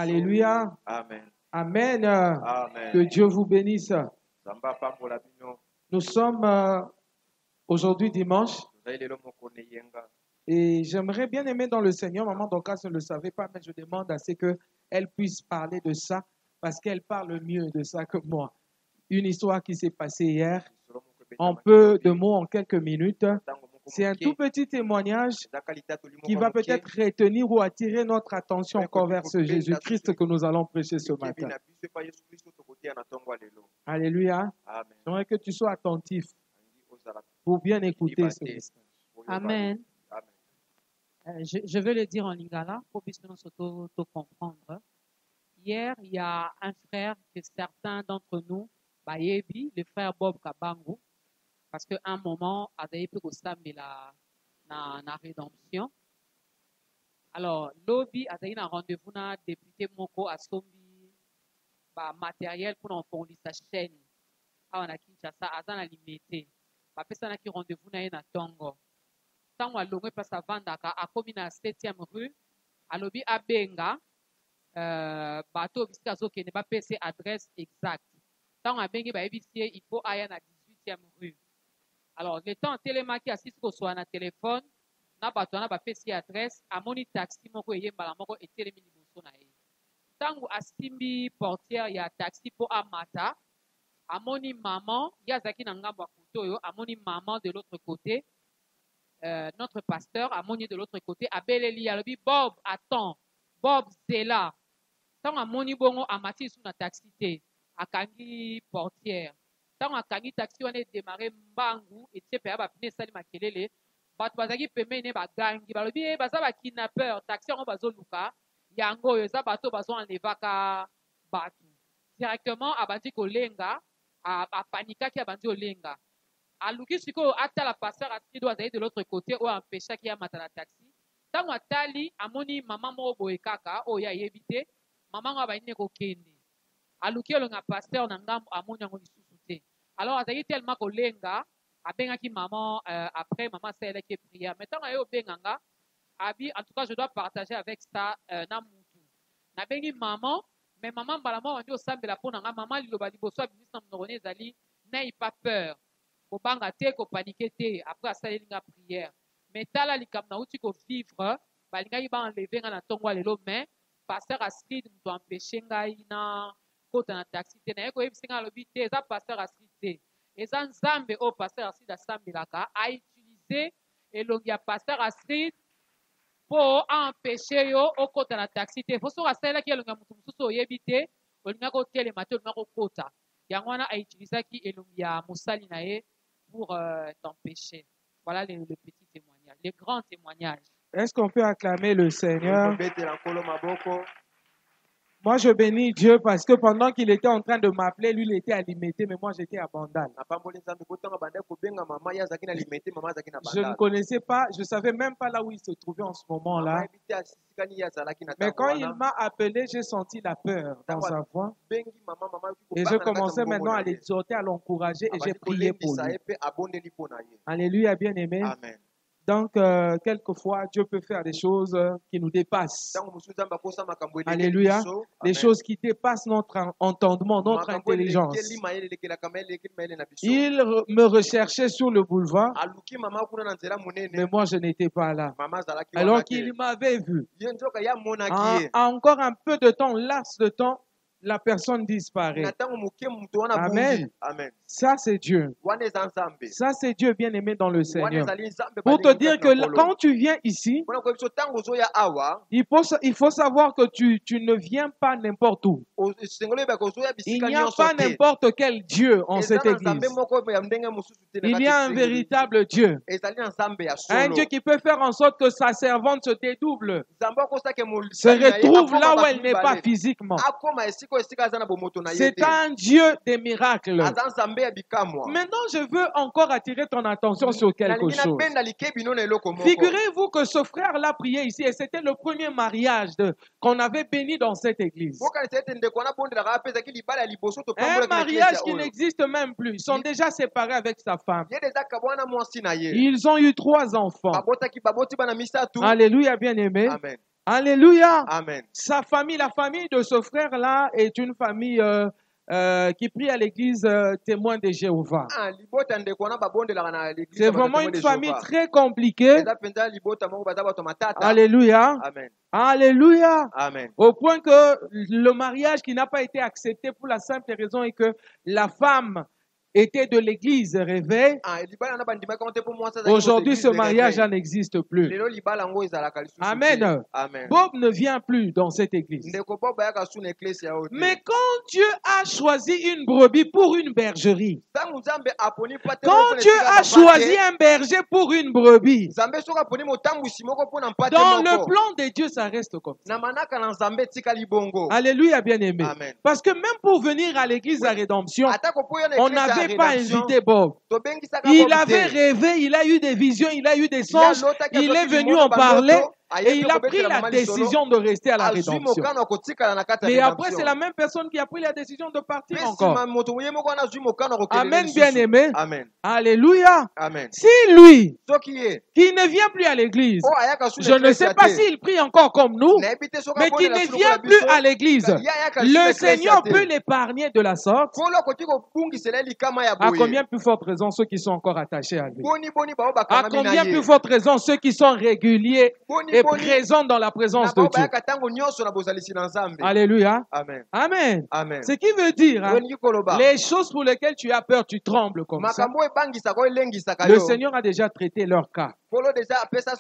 Alléluia. Amen. Amen. Amen. Que Dieu vous bénisse. Zamba pambola bino. Nous sommes aujourd'hui dimanche Zailelo mokone yenga. et j'aimerais bien aimer dans le Seigneur. Maman Dorcas ne le savait pas, mais je demande à ce qu'elle puisse parler de ça parce qu'elle parle mieux de ça que moi. Une histoire qui s'est passée hier, en peu de mots, en quelques minutes. C'est un tout petit témoignage qui va peut-être retenir ou attirer notre attention encore vers ce Jésus-Christ que nous allons prêcher ce matin. Alléluia. J'aimerais que tu sois attentif pour bien écouter ce message. Amen. Je vais le dire en lingala pour que nous puissions comprendre. Hier, il y a un frère que certains d'entre nous, Bayebi, le frère Bob Kabangu, parce qu'à un moment, il y a na rédemption. Alors, lobby a eu un rendez-vous na député Moko à Sombi, matériel pour enfoncer sa chaîne. On a Kinshasa, Azan a limité. Personne qui rendez-vous na Tongo. Tant à l'ongé place à Vandaka, à commis na 7e rue, à lobby à Benga, bateau biscazo qui n'est pas PC adresse exacte. Tant à Benga, il faut aller à 18e rue. Alors, le temps télémarqué à 6 soit na téléphone, na bateau na PC adresse, à moni taxi moko et balamoko et télémini bosso na e. Tant à Simbi portière, il y a taxi pour Amata. Amoni maman, Yazaki Nangamba Kutoyo, Amoni maman de l'autre côté, notre pasteur, Amoni de l'autre côté, Abeleli Yalobi, Bob, attends, Bob, c'est là. Tant Amoni Bongo, Amati sous la taxité, Akangi portière. Tant Akangi taxi, on est démarré Mbangu, et tu sais, Père Bapine Sali Makelele, Batbazaki Pemene Bagangi, Balobi, Bazaba kidnappeur, taxi en Bazo Luka, Yango, Yozabato, Bazo en Levaka, Batu. Directement, Abandi Kolenga, à panika qui a bandi olenga à luki siko ata la pasteur atri doit aller de l'autre côté ou empêcher qui a matana taxi tant atali amoni maman mo boye kaka o ya yebite maman nga ba ine ko kende à luki olonga pasteur na ngambo amoni ngo lisusu. Alors azali tellement kolenga abenga ki maman après maman c'est elle qui prière mais tant ayo benganga abi en tout cas je dois partager avec ça na mutu na bengi maman. Mais maman, balama, on dit au sambe la peau, maman, il a dit, bonsoir, ministre, n'ayez pas peur. Ko banga te, ko paniquer te. Après, ça, il y a une prière. Mais tala, li kam na uti ko vivre, balinga yi ba enlever nga na tongwa lelo, mais pasteur Astrid m'to empêcher nga yi na kota na taxi te. Na yeko yebisi nga lobi te, eza pasteur Astrid te. Eza nzambe o pasteur Astrid asambelaka, a utiliser elongi ya pasteur Astrid pour empêcher yo au côté la taxi te faut so rasela ki elonga mutu mususu oyebite olinga ko telema te olinga ko kota yango wana a utiliser ki elongi ya musali na ye pour t'empêcher. Voilà le petit témoignage, les grands témoignages. Est-ce qu'on peut acclamer le Seigneur? Moi, je bénis Dieu parce que pendant qu'il était en train de m'appeler, lui, il était à Limité, mais moi, j'étais à Bandal. Je ne connaissais pas, je ne savais même pas là où il se trouvait en ce moment-là. Mais quand il m'a appelé, j'ai senti la peur dans sa voix. Et je commençais maintenant à l'exhorter, à l'encourager et j'ai prié pour lui. Alléluia, bien-aimé. Amen. Donc, quelquefois, Dieu peut faire des choses qui nous dépassent. Alléluia. Des choses qui dépassent notre entendement, notre intelligence. Il me recherchait sur le boulevard, mais moi, je n'étais pas là. Alors qu'il m'avait vu. En encore un peu de temps, laps de temps, la personne disparaît. Amen. Amen. Ça, c'est Dieu. Ça, c'est Dieu bien-aimé dans le Seigneur. Pour te dire que quand tu viens ici, il faut savoir que tu ne viens pas n'importe où. Il n'y a pas n'importe quel Dieu en cette église. Il y a un véritable Dieu. Un Dieu qui peut faire en sorte que sa servante se dédouble, se retrouve là où elle n'est pas physiquement. C'est un Dieu des miracles. Maintenant, je veux encore attirer ton attention sur quelque chose. Figurez-vous que ce frère-là priait ici et c'était le premier mariage qu'on avait béni dans cette église. Un mariage qui n'existe même plus. Ils sont déjà séparés avec sa femme. Ils ont eu 3 enfants. Alléluia, bien-aimé. Alléluia. Amen. Sa famille, la famille de ce frère-là est une famille qui prie à l'église témoin de Jéhovah. Ah, libota ndeko wana babondelaka na l'église C'est ya vraiment bato une de famille Jéhovah. très compliquée. Eza penza libota moko baza bato matata. Alléluia. Amen. Alléluia. Amen. Au point que le mariage qui n'a pas été accepté pour la simple raison est que la femme était de l'église réveil. Ah, libala na bandima konte pour moi ça za. Aujourd'hui, ce mariage n'existe plus. Lelo libala ngo ezalaka lisusu. Amen. Amen. Bob ne vient plus dans cette église. Ndeko Bob ayaka su na église ya ote. Mais quand Dieu a choisi une brebis pour une bergerie, Tangu Nzambe aponi pate quand Dieu a choisi un berger pour une brebis, Nzambe soka aponi motambusi moko pona mpate dans moko. le plan de Dieu, ça reste comme ça. Na manaka na Nzambe tika libongo. Alléluia, bien-aimé. Amen. Parce que même pour venir à l'église à rédemption, Atako po yo na on église ya n'avait pas rédemption. invité Bob. Tobengisaka Il Bob avait te. rêvé, il a eu des visions, il a eu des songes, il est venu en parler et il a pris la décision de rester à la rédemption. Mais après, c'est la même personne qui a pris la décision de partir encore. Amen, bien-aimé. Amen. Alléluia. Amen. Si lui, Soki ye, qui ne vient plus à l'église, oh, ayaka su na je ne église sais ya pas te. s'il prie encore comme nous, Nayebi te soki mais qui abondela ne su vient lokola plus biso, à l'église, ya ayaka su na le église ya Seigneur te. peut l'épargner de la sorte. Kolo akoki kobungisela likama ya À boye. combien plus forte raison ceux qui sont encore attachés à lui? Boni boni bao À bakangami na combien ye. plus forte raison ceux qui sont réguliers Boni et boni présents dans la présence na de bao Dieu? bayaka tango nyonso na bozalisi na Nzambe. Alléluia. Amen. Amen. Amen. Ce qui veut dire, hein, Olingi koloba. les choses pour lesquelles tu as peur, tu trembles comme ça. Makambo ebangisaka oyo elengisaka Le yo. Seigneur a déjà traité leur cas. Kolo deja apesa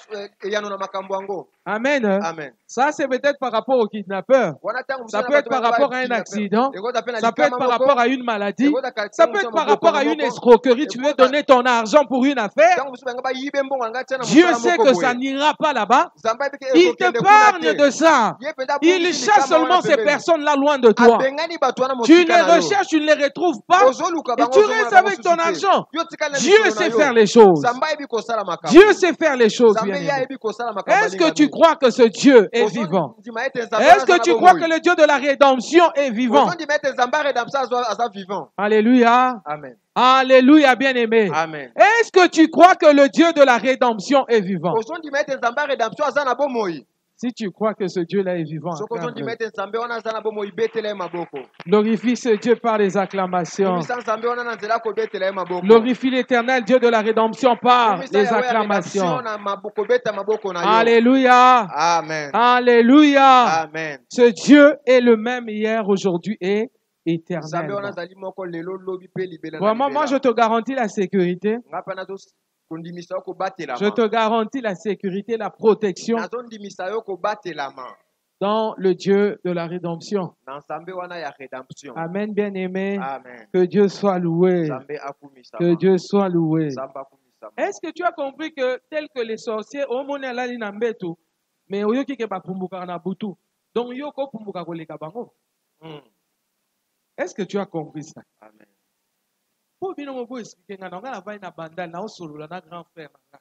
eyano na makambo yango. Amen. Amen. Ça, c'est peut-être par rapport au kidnappeur. Wana tango Ça musana peut être bato par bayaka rapport à un bakidnapper. accident. Eko tapena Ça peut être likama par moko. rapport à une maladie. Eko taka Ça tango peut être musana par maboko rapport à na une moko. escroquerie. Tu veux donner ton argent pour une affaire. Tango musu banga ba yibe mbongo nga tena Dieu musala sait moko que boye. ça n'ira pas là-bas. Nzambe ebike Il ekokende te kuna parle te. de ça. Ye penda Il bungisi chasse likama wana seulement ces pembeni. personnes-là loin de toi. Abengani bato wana Tu mosika les na yo. recherches, tu ne les retrouves pas. Ozoluka Et bango tu ozomona restes bango avec ton susu te. argent. Yo tikali na Dieu mikolo na sait yo. faire les choses. Nzambe ayebi kosala makambo. Dieu sait faire les choses, Nzambe ye bien-aimé. ayebi kosala makambo Est-ce que alingami. tu crois que ce Dieu est Ozo vivant? ndima ete Nzambe Est-ce aza que na tu crois que bomoi. le Dieu de la rédemption est vivant? Ozo ndima ete Nzambe ya rédemption aza vivant. Alléluia. Amen. Alléluia, bien-aimé. Amen. Est-ce que tu crois que le Dieu de la rédemption est vivant? Ozo ndima ete Nzambe ya rédemption aza na bomoi. Si tu crois que ce Dieu-là est vivant, Soko ozo ndima ete Nzambe wana aza na bomoi betela ye maboko. glorifie ce Dieu par les acclamations. Kumisa Nzambe wana na nzela kobetela ye maboko. Glorifie l'éternel Dieu de la rédemption par Kumisa les Yahweh ya acclamations. rédemption na maboko beta maboko na yo. Alléluia. Amen. Alléluia. Amen. Ce Dieu est le même hier, aujourd'hui et Nzambe wana éternellement. zali moko lelo lobi pe libela na Vraiment, moi, je libela. te garantis la sécurité. Ngapa nazo kondimisa yo kobatela Je ma. te garantis la sécurité, la protection Nazo ndimisa yo kobatela ma. dans le Dieu de la rédemption. Na Nzambe wana ya rédemption. Amen, bien-aimé. Amen. Que Dieu soit loué. Nzambe akumisa Que ma. Dieu soit loué. Nzambe akumisa ma. Est-ce que tu as compris que, tel que les sorciers, au monde alali na mbeto, mais oyoki ke bapumbuka na butu. Donc yoko pumbuka koleka bango. Est-ce que tu as compris ça? Amen. Pour bino mo bo expliquer nga na vai na bandal na osolola na grand frère na nga.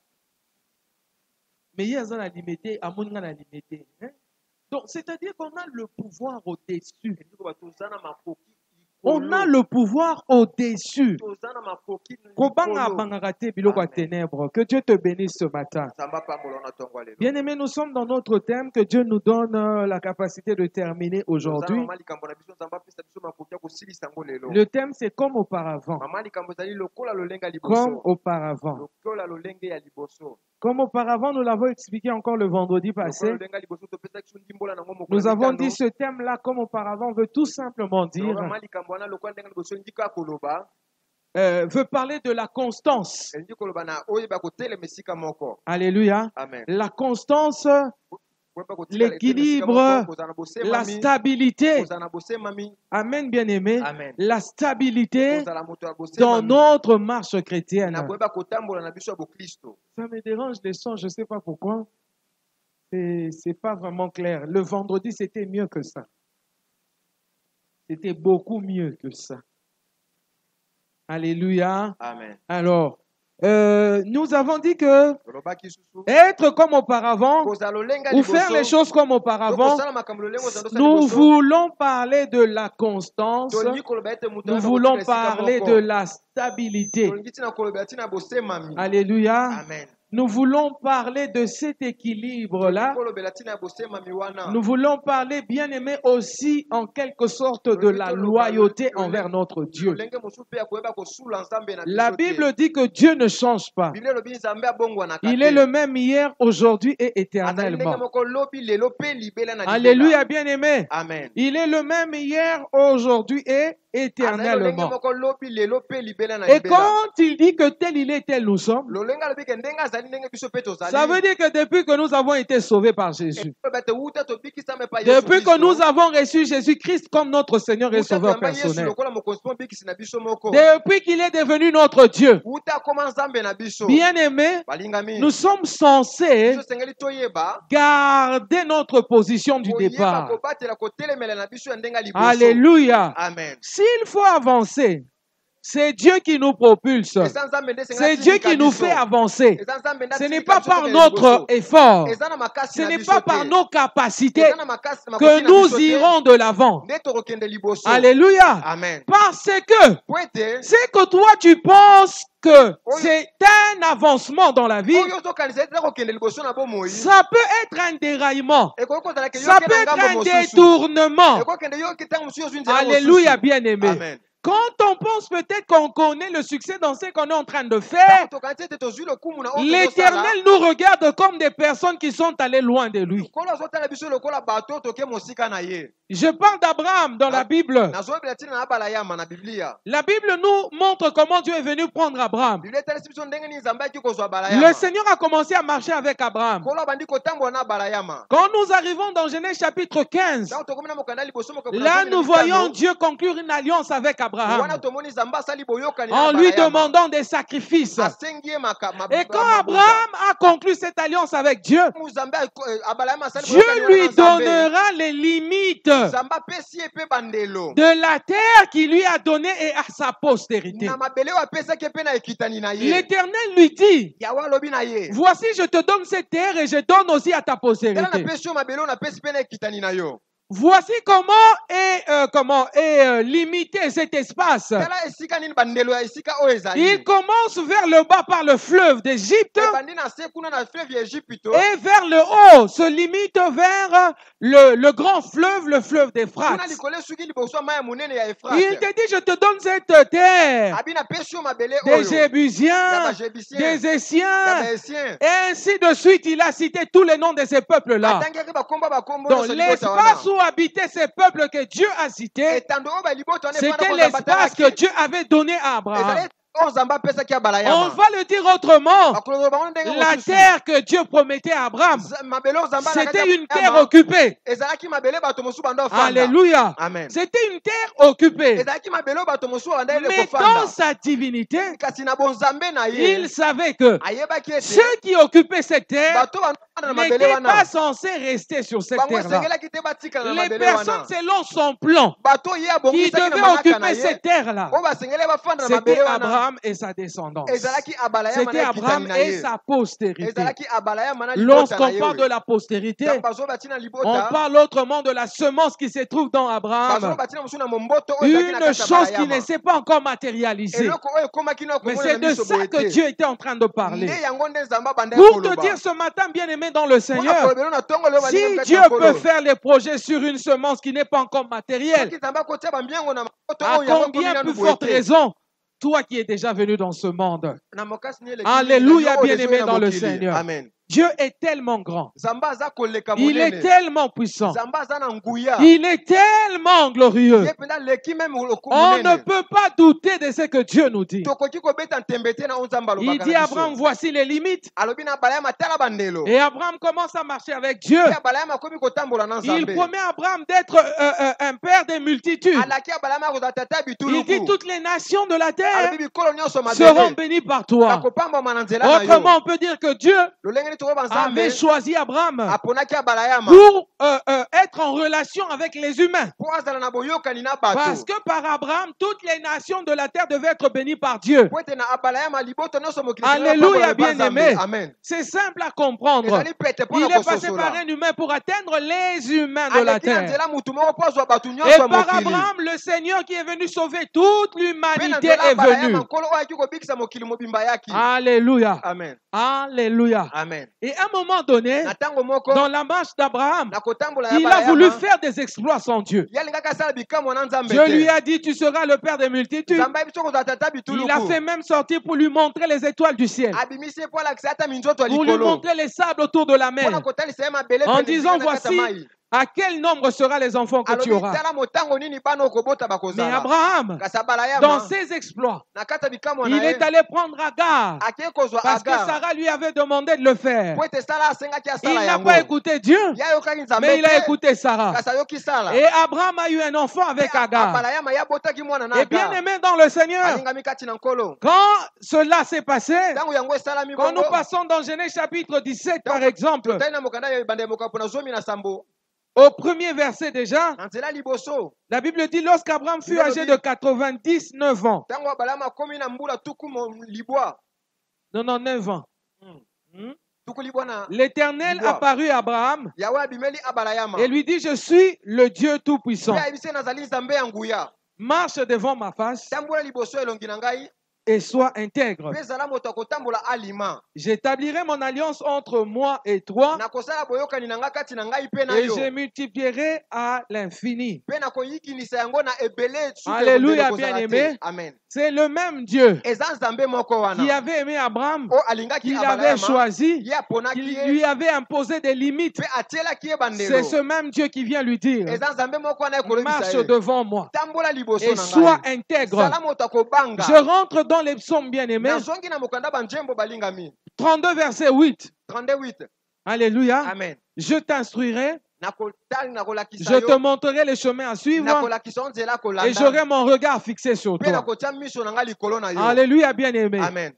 Mais hier ça na limité, amoni nga na limité, hein? Donc c'est-à-dire qu'on a le pouvoir au-dessus. On a le pouvoir au-dessus. Kobanga bangaka te biloko ya ténèbres. Que Dieu te bénisse ce matin. Bien-aimés, nous sommes dans notre thème que Dieu nous donne la capacité de terminer aujourd'hui. Le thème, c'est comme auparavant. Comme auparavant. Comme auparavant, nous l'avons expliqué encore le vendredi passé. Nous avons dit ce thème-là, comme auparavant, veut tout simplement dire, veut parler de la constance. Alléluia. Amen. La constance, l'équilibre, la stabilité. Amen, bien-aimé. Amen. La stabilité dans notre marche chrétienne. Ça me dérange les sons, je ne sais pas pourquoi. C'est pas vraiment clair. Le vendredi, c'était mieux que ça. C'était beaucoup mieux que ça. Alléluia. Amen. Alors, nous avons dit que être comme auparavant ou faire les choses comme auparavant, nous voulons parler de la constance, nous voulons parler de la stabilité. Alléluia. Alléluia. Amen. Nous voulons parler de cet équilibre-là. kolobela ntina ya bosemami wana. Nous voulons parler, bien aimé, aussi en quelque sorte de la loyauté envers notre Dieu. lolenge mosusu mpe ya koyeba kosula nzambe na La biso te. Bible dit que Dieu ne change pas. Biblia elobi nzambe abongwanaka Il te. est le même hier, aujourd'hui et azali ndenge éternellement. moko lobi lelo mpe libela na libela. Alléluia, bien aimé. Amen. Il est le même hier, aujourd'hui et azali lolenge éternellement. moko lobi lelo mpe libela na Et libela. quand il dit que tel il est, tel nous sommes, lolenge alobi ke ndenge azali ndenge biso mpe tozali. ça veut dire que depuis que nous avons été sauvés par Jésus, Ekoyeba te wuta tobikisame pa Yesu depuis que Kristo. nous avons reçu Jésus-Christ comme notre Seigneur et Wuta Sauveur toyamba Yesu personnel, lokola mokonzi mpo bikisi na biso moko. depuis qu'il est devenu notre Dieu, wuta akoma nzambe na biso. bien aimé, balingami. nous sommes censés biso sengeli toyeba garder notre position du koyeba départ. kobatela kotelemela na biso ya ndenge ya liboso. Alléluia. Amen. S'il faut avancer, c'est Dieu qui nous propulse. Eza nzambe nde C'est sengeli Dieu qui atilika nous biso. fait avancer. Eza nzambe nde Ce n'est atilika pas biso par tokende notre liboso. effort, Eza na makasi ce na n'est biso pas te. par nos capacités Eza na makasi na que makoki na nous biso te. irons de l'avant. Nde tokokende liboso. Alléluia. Amen. Parce que Po ete c'est que toi tu penses que c'est un avancement dans la vie, oyo ozokanisa ete kokende liboso na bomoi. ça peut être un déraillement, ekoki kozala ke ça yoke peut na être ngambo un mosusu. détournement. ekokende yoke ntango mosusu ozwi nzela Alléluia, mosusu. bien aimé. Amen. Quand on pense peut-être qu'on connaît le succès dans ce qu'on est en train de faire, Ntango tokanisi ete tozwi lokumu na oyo tozosala. l'Éternel nous regarde comme des personnes qui sont allées loin de lui. Nkolo azotala biso lokola bato toke mosika na ye. Je parle d'Abraham dans la Bible. nazoyebela ntina na abala yama na biblia. La Bible nous montre comment Dieu est venu prendre Abraham. biblia etalisi biso ndenge nini nzambe ayaki kozwa abala yama. Le Seigneur a commencé à marcher avec Abraham. nkolo abandi kotambola na abala yama. Quand nous arrivons dans Genèse chapitre 15, ntango tokomi na mokanda liboso moko là nous voyons Dieu conclure une alliance avec wana Abraham tomoni nzambe asali boyokani na en abala lui yama. demandant des sacrifices. asengi ye Et quand Abraham a conclu cette alliance avec Dieu, nzambe abala yama asali Dieu boyokani wana lui na Nzambe. donnera les limites nzambe apesi ye mpe bandelo. de la terre qu'il lui a donnée et à sa postérité. na mabele oyo apesaki ye mpe na ekitani na ye. L'Éternel lui dit, yawe alobi na ye. voici, je te donne cette terre et je donne aussi à ta tala postérité. napesi yo mabele oyo napesi mpe na ekitani na yo. Voici comment est limité cet espace. tala esika nini bandelo ya esika oyo ezali. Il commence vers le bas par le fleuve d'Égypte ebandi na se kuna na fleuve ya Egypto. et vers le haut se limite vers le grand fleuve, le fleuve kuna d'Euphrate. likolo esuki liboso ya mai ya monene ya Il Efrate. te dit, je te donne cette terre abi napesi yo mabele des oyo ya Jébusiens, bajebusien des ya Essiens, baesien. et ainsi de suite. Il a cité tous les noms de ces peuples-là. atangaki bakombo bakombo Donc nyonso libota l'espace wana. où habitaient ces peuples que Dieu a cités, etando oyo balibota wana efana c'était kozamba l'espace que talaki. Dieu avait donné à Abraham. ezali oyo nzambe apesaki ya bala On yama. va le dire autrement. bakoloba bango ndenge La mosusu. terre que Dieu promettait à Abraham, mabele oyo nzambe alakaki c'était ya une bala terre yama, occupée. ezalaki mabele bato mosusu banda ofanda. Alléluia. Amen. C'était une terre occupée. ezalaki mabele oyo bato mosusu banda ele Mais dans kofanda. sa divinité, kasi na bonzambe na ye il savait que ayebaki ete ceux qui occupaient cette terre bato banda na mabele n'étaient wana pas censés rester sur cette bango terre-là. esengelaki te batikala na Les mabele personnes, wana. selon son plan, bato ye qui abongisaki na devaient malaka na occuper ye cette terre-là, oyo basengeli bafanda na c'était mabele wana. Abraham et sa descendance. ezalaki abala ya C'était mana Abraham ekitani na et ye. sa postérité. ezalaki abala ya mana libota na Lorsqu'on ye parle de oyo. la postérité, Ntango bazoba tina on libota parle autrement de la semence qui se trouve dans Abraham. bazoba tina mosusu na momboto oyo ezalaki na Une kati ya chose qui abala ne yama. s'est pas encore matérialisée. eloko oyo ekomaki na Mais komona c'est na de miso ça boye que te. Dieu était en train de parler. nde yango nde nzambe abanda Pour te koloba. dire ce matin, bien-aimé dans le Mpona Seigneur, kolobela na ntongo lelo si balingi Dieu mpeta peut nkolo. faire les projets sur une semence qui n'est pas encore matérielle, soki nzambe akotia bambiango na makoto à oyo yango ekomi combien nanu plus boye forte te. raison, toi qui es déjà venu dans ce monde. na mokasi ni eleki Alléluia, mingi na yo oyo bien-aimé ezoya na dans le mokili. Seigneur. Amen. Dieu est tellement grand. nzambe aza koleka Il est monene. tellement puissant. nzambe aza na nguya. Il est tellement glorieux. ye mpenza aleki meme lokumu On ne monene. peut pas douter de ce que Dieu nous dit. tokoki kobeta ntembe te na oyo nzambe Il alobaka dit na à Abraham, biso. voici les limites. alobi na abala ya matala bandelo. Et Abraham commence à marcher avec Dieu. Pe abala ya makomi kotambola na Il nzambe. promet à Abraham d'être un père des multitudes. alaki abala ya makozala tata ya Il dit bituluku. toutes les nations de la terre alobi bikolo nyonso seront mabele bénies par toi. bakopambama na nzela na yo. Autrement, on peut dire que Dieu lolenge nini oyo banzambe avait choisi Abraham aponaki abalayama pour être en relation avec les humains. mpo azala na boyokani na Parce bato que par Abraham, toutes les nations de la terre devaient être bénies par Dieu. po ete na abalayama liboto nyonso mokili Alléluia, bien-aimé. amen C'est simple à comprendre. ezali pete mpo Il na est passé par kososola un humain pour atteindre les humains de la aleki na terre. nzela mutu moko mpo azwa bato Et nyonso ya par mokili Abraham, le Seigneur qui est venu sauver toute mpe na l'humanité nzela est abalayama venu. nkolo oyo ayaki kobikisa mokili mobimba yaki Alléluia. amen Alléluia. amen Et à un moment donné, na ntango moko dans la marche d'Abraham, na kotambola ya il a voulu balayama faire des exploits sans Dieu. ye alingaki asala bikamwa na nzambe Dieu lui te a dit, tu seras le père des multitudes. nzambe ayebi so kozala tata Il a bituluku fait même sortir pour lui montrer les étoiles du ciel, abimisi ye mpo alakisa ata minzoto ya pour lui likolo montrer les sables autour de la mpo na mer, kotalisa ye mabele en pene disant, zinga na kati ya voici mai à quel nombre sera les enfants que tu alobi auras. tala motango nini bana okobota Mais bakozala Abraham, kasi dans abalayama ses exploits, na kati ya bikamwa na il est ye allé prendre Agar, akei kozwa parce que agar Sarah lui avait demandé de le faire. po ete sala asengaki Il asala n'a yango pas écouté Dieu, ye ayokaki nzambe mais il a te écouté Sarah. kasi ayoki sala Et Abraham a eu un enfant avec Agar. abalayama ye abotaki mwana na Et bien agar aimé dans le Seigneur, alingami kati na nkolo quand cela s'est passé, ntango yango esalami quand nous bongo passons dans Genèse chapitre 17 par exemple, totali na mokanda ya ebanda ya mokapo na zomi na sambo au premier verset déjà, na nzela liboso la Bible dit lorsqu'Abraham fut âgé de 99 ans, ntango abalayama akomi na mbula tuku libwa 99 ans, tuku libwa na l'Éternel Libwa. apparut à Abraham yawe abimeli abalayama et lui dit, je suis le Dieu Tout-Puissant. mpe ayebisi ye nazali nzambe ya nguya Marche devant ma face tambola liboso elongi na ngai et sois intègre. mpe ezala moto akotambola alima J'établirai mon alliance entre moi et toi nakosala boyokani na ngai kati na ngai mpe na et yo je multiplierai à l'infini. mpe nakoyikinisa yango na ebele suki Alléluia, ekondele kozala bien-aimé. te. Amen. C'est le même Dieu eza nzambe moko qui wana avait aimé Abraham, oyo alingaki qu'il avait abalayama choisi, ye aponaki qui ye lui avait imposé des limites. mpe atielaki ye C'est bandelo ce même Dieu qui vient lui dire, eza nzambe moko wana ekolebisa marche ye devant moi tambola liboso et na sois ngai intègre. zala moto akobanga Je rentre dans les psaumes bien-aimés, nazongi na mokanda banjembo balingami 32 verset 8. 38 Alléluia. amen Je t'instruirai, nakotali nakolakisa je te yo montrerai le chemin à suivre nakolakisa yo nzela et akolanda j'aurai mon regard fixé sur mpe toi. nakotia miso na ngai likolo na yo Alléluia, bien-aimé. amen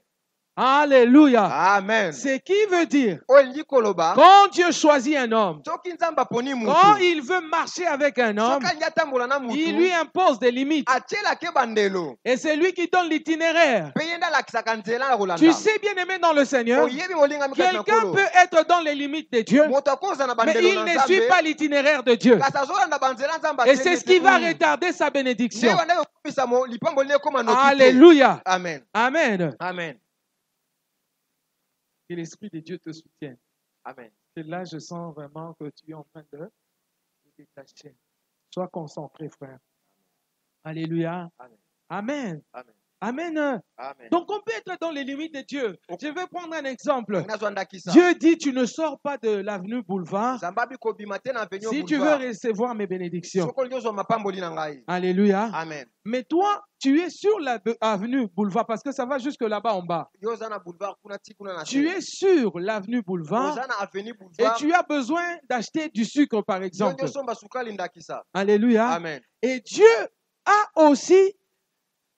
Alléluia. amen C'est qui veut dire, oyo elingi koloba quand Dieu choisit un homme, soki nzambe aponi quand mutu il veut marcher avec un homme, soki alingi atambola na il lui mutu impose des limites. atielaki bandelo Et c'est lui qui donne l'itinéraire. mpe ye nde alakisaka nzela ya kolanda Tu sais, bien-aimé dans le Seigneur, oyebi molingami kati na quelqu'un nkolo peut être dans les limites de Dieu, moto akoza na mais bandelo il na ne suit nzambe pas l'itinéraire de Dieu. kasi azolanda banzela nzambe Et c'est ce qui va nde retarder sa bénédiction. banda yokomisa lipamboli ne ekoma noki te Alléluia. amen Amen. amen Que l'Esprit de Dieu te soutienne. amen Et là, je sens vraiment que tu es en train de te détacher. Sois concentré, frère. Alléluia. Amen. Amen. amen Amen. amen Donc, on peut être dans les limites de Dieu. Je vais prendre un exemple. nazwa ndakisa Dieu dit, tu ne sors pas de l'avenue Boulevard nzambe abikobima te na avenue si tu veux recevoir mes bénédictions. soki olingi ozwa mapamboli na ngai Alléluia. amen Mais toi, tu es sur l'avenue Boulevard parce que ça va jusque là-bas en bas. yo oza na boulevard kuna ti kuna na Tu es sur l'avenue Boulevard oza na avenue et boulevard tu as besoin d'acheter du sucre, par yo exemple. nde osomba sukali ndakisa Alléluia. amen Et Dieu a aussi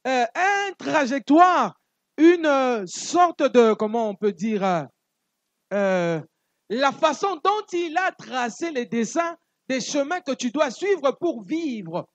un trajectoire, une sorte de, comment on peut dire, la façon dont il a tracé les dessins des chemins que tu dois suivre pour vivre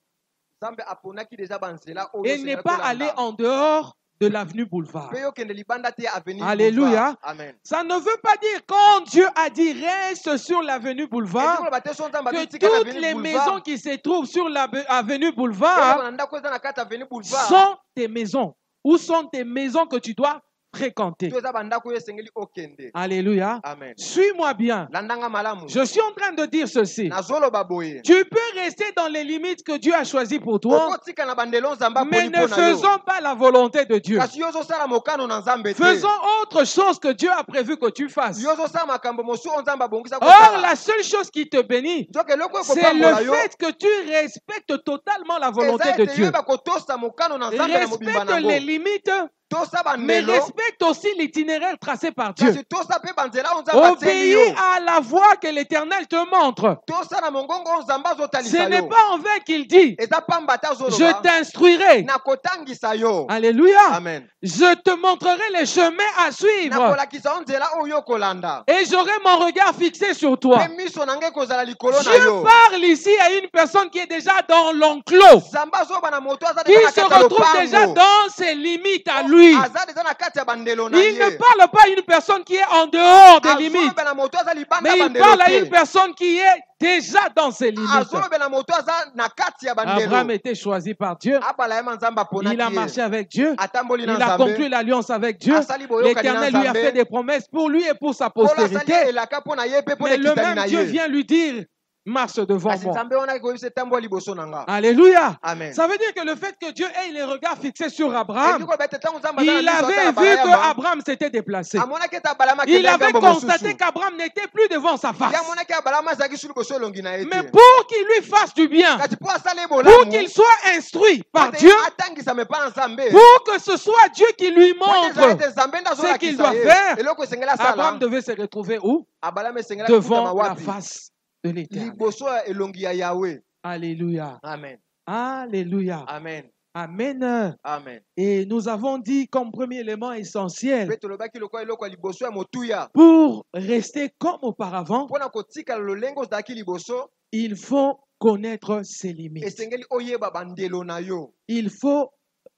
nzambe aponaki deja banzela oyo et n'est pas aller en dehors de l'avenue Boulevard. mpe yokende libanda te ya avenue Alléluia. boulevard amen Ça ne veut pas dire quand Dieu a dit reste sur l'avenue Boulevard ezikoloba te so nzambe que abitika na toutes avenue les boulevard maisons qui se trouvent sur l'avenue Oyo Boulevard na ndako eza na kati ya avenue boulevard sont tes maisons. Où sont tes maisons que tu dois fréquenter? to eza bandako oyo esengeli okende Alléluia. amen Suis-moi bien. landanga malamu Je suis en train de dire ceci. nazoloba boye Tu peux rester dans les limites que Dieu a choisies pour toi, okotika na bandelo nzambe mais aponi ne mpo na yo faisons pas la volonté de Dieu. kasi yo ozosala mokano na nzambe te Faisons autre chose que Dieu a prévu que tu fasses. yo ozosala makambo mosusu oyo nzambe abongisa Or, kosala la seule chose qui te bénit, soki eloko oyo c'est kopambola le yo fait que tu respectes totalement la volonté eza de ete Dieu. yoyeba kotosa mokano na nzambe na mobimba Respecte les nango limites tosa mais bandelo respecte aussi l'itinéraire tracé par Dieu. kasi tosa mpe banzela oyo nzambe atieli Obéis yo à la voie que l'Éternel te montre. tosala mongongo oyo nzambe Ce azotalisa n'est yo pas en vain qu'il dit, eza pamba te je azoloba t'instruirai. nakotangisa yo Alléluia. amen Je te montrerai les chemins à suivre nakolakisa yo nzela oyo okolanda et j'aurai mon regard fixé sur toi. mpe miso na ngai ekozala likolo na Dieu yo parle ici à une personne qui est déjà dans l'enclos, nzambe azoba na moto aza qui deja na se kati ya retrouve déjà lopango dans ses limites à lui. aza deja na kati ya bandelo na Il ne ye parle pas à une personne qui est en dehors des limites, azoloba na moto aza libanda mais il bandelo parle à une te personne qui est déjà dans ses limites. azoloba na moto aza na kati ya Abraham bandelo était choisi par Dieu. abala ye ma nzambe aponaki Il a ye marché avec Dieu. atamboli na Il a conclu nzambe l'alliance avec Dieu. asali boyokani na L'Éternel lui a fait nzambe des promesses pour lui et pour sa nkolo asali postérité. elaka mpo na ye mpe mpo na Mais le ekitani même na Dieu ye vient lui dire, marche devant kasi moi. nzambe wana koyebisa etambola liboso na nga Alléluia. amen Ça veut dire que le fait que Dieu ait les regards fixés sur Abraham, elingi koloba ete ntango nzambe aza il na miso avait atala vu que balayamba Abraham s'était déplacé. amonaki ete abalama Il akendaki avait ngambo constaté mosusu qu'Abraham n'était plus devant sa ye face. amonaki abalama azalaki su liboso elongi na ye Mais te pour qu'il lui fasse du bien, kasi mpo asala ye pour bolamu qu'il soit instruit par ate Dieu, atangisama epa na nzambe pour que ce soit Dieu qui lui po ete ezala montre ete nzambe nde ce qu'il doit azolakisa ye faire, eloko esengeli Abraham asala devait se retrouver où? abalama esengelaki Devant kutama la wapi face de l'Éternel. liboso ya elongi ya yawe Alléluia. amen Alléluia. amen Amen. amen Et nous avons dit comme premier élément essentiel, mpe tolobaki lokola eloko ya liboso ya motuya pour rester comme auparavant, mpo na kotikala lolenge ozalaki liboso il faut connaître ses limites. esengeli oyeba bandelo na yo Il faut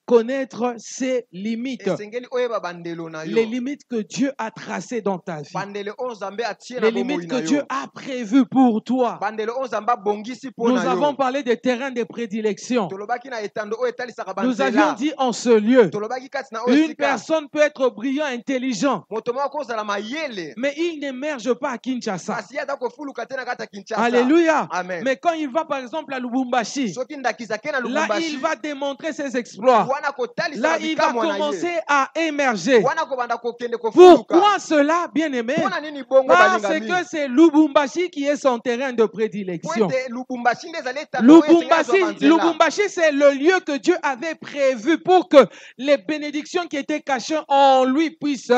connaître ses limites. esengeli oyeba bandelo na yo Les limites que Dieu a tracées dans ta vie. bandelo oyo nzambe atie na Les bomoi limites na que Dieu yo a prévues pour toi. bandelo oyo nzambe abongisi mpo Nous na avons yo parlé des terrains de prédilection. tolobaki na etando oyo etalisaka Nous avions banzela dit en ce lieu, tolobaki kati na oyo une esika personne peut être brillant, intelligent, moto moko akozala mayele mais il n'émerge pas à Kinshasa. kasi ye aza kofuluka te na kati ya kinshasa Alléluia. amen Mais quand il va par exemple à Lubumbashi, soki ndakisa ke na là il lubumbashi va démontrer ses exploits. wana Là kotalisaka il va bikamwa na ye commencer à émerger. wana kobanda kokende kofuluka Pourquoi cela, bien-aimé? mpona nini bongo Parce balingami que c'est Lubumbashi qui est son terrain de po prédilection. ete lubumbashi nde ezali etando oyo esengeli azwa banzela Lubumbashi, c'est le lieu que Dieu avait prévu pour que les bénédictions qui étaient cachées en lui puissent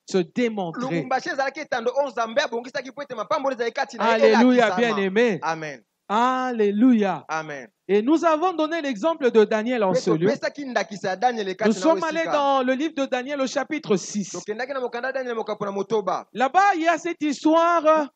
se démontrer. lubumbashi ezalaki etando oyo nzambe abongisaki po ete mapamboli ezali kati na ye Alléluia, elakisama bien-aimé. amen Alléluia. amen Et nous avons donné l'exemple de Daniel en mpe ce lieu. topesaki ndakisa ya daniel Nous kati na sommes allés osika dans le livre de Daniel au chapitre 6. tokendaki na mokanda ya daniel mokapo na motoba Là-bas, il y a cette histoire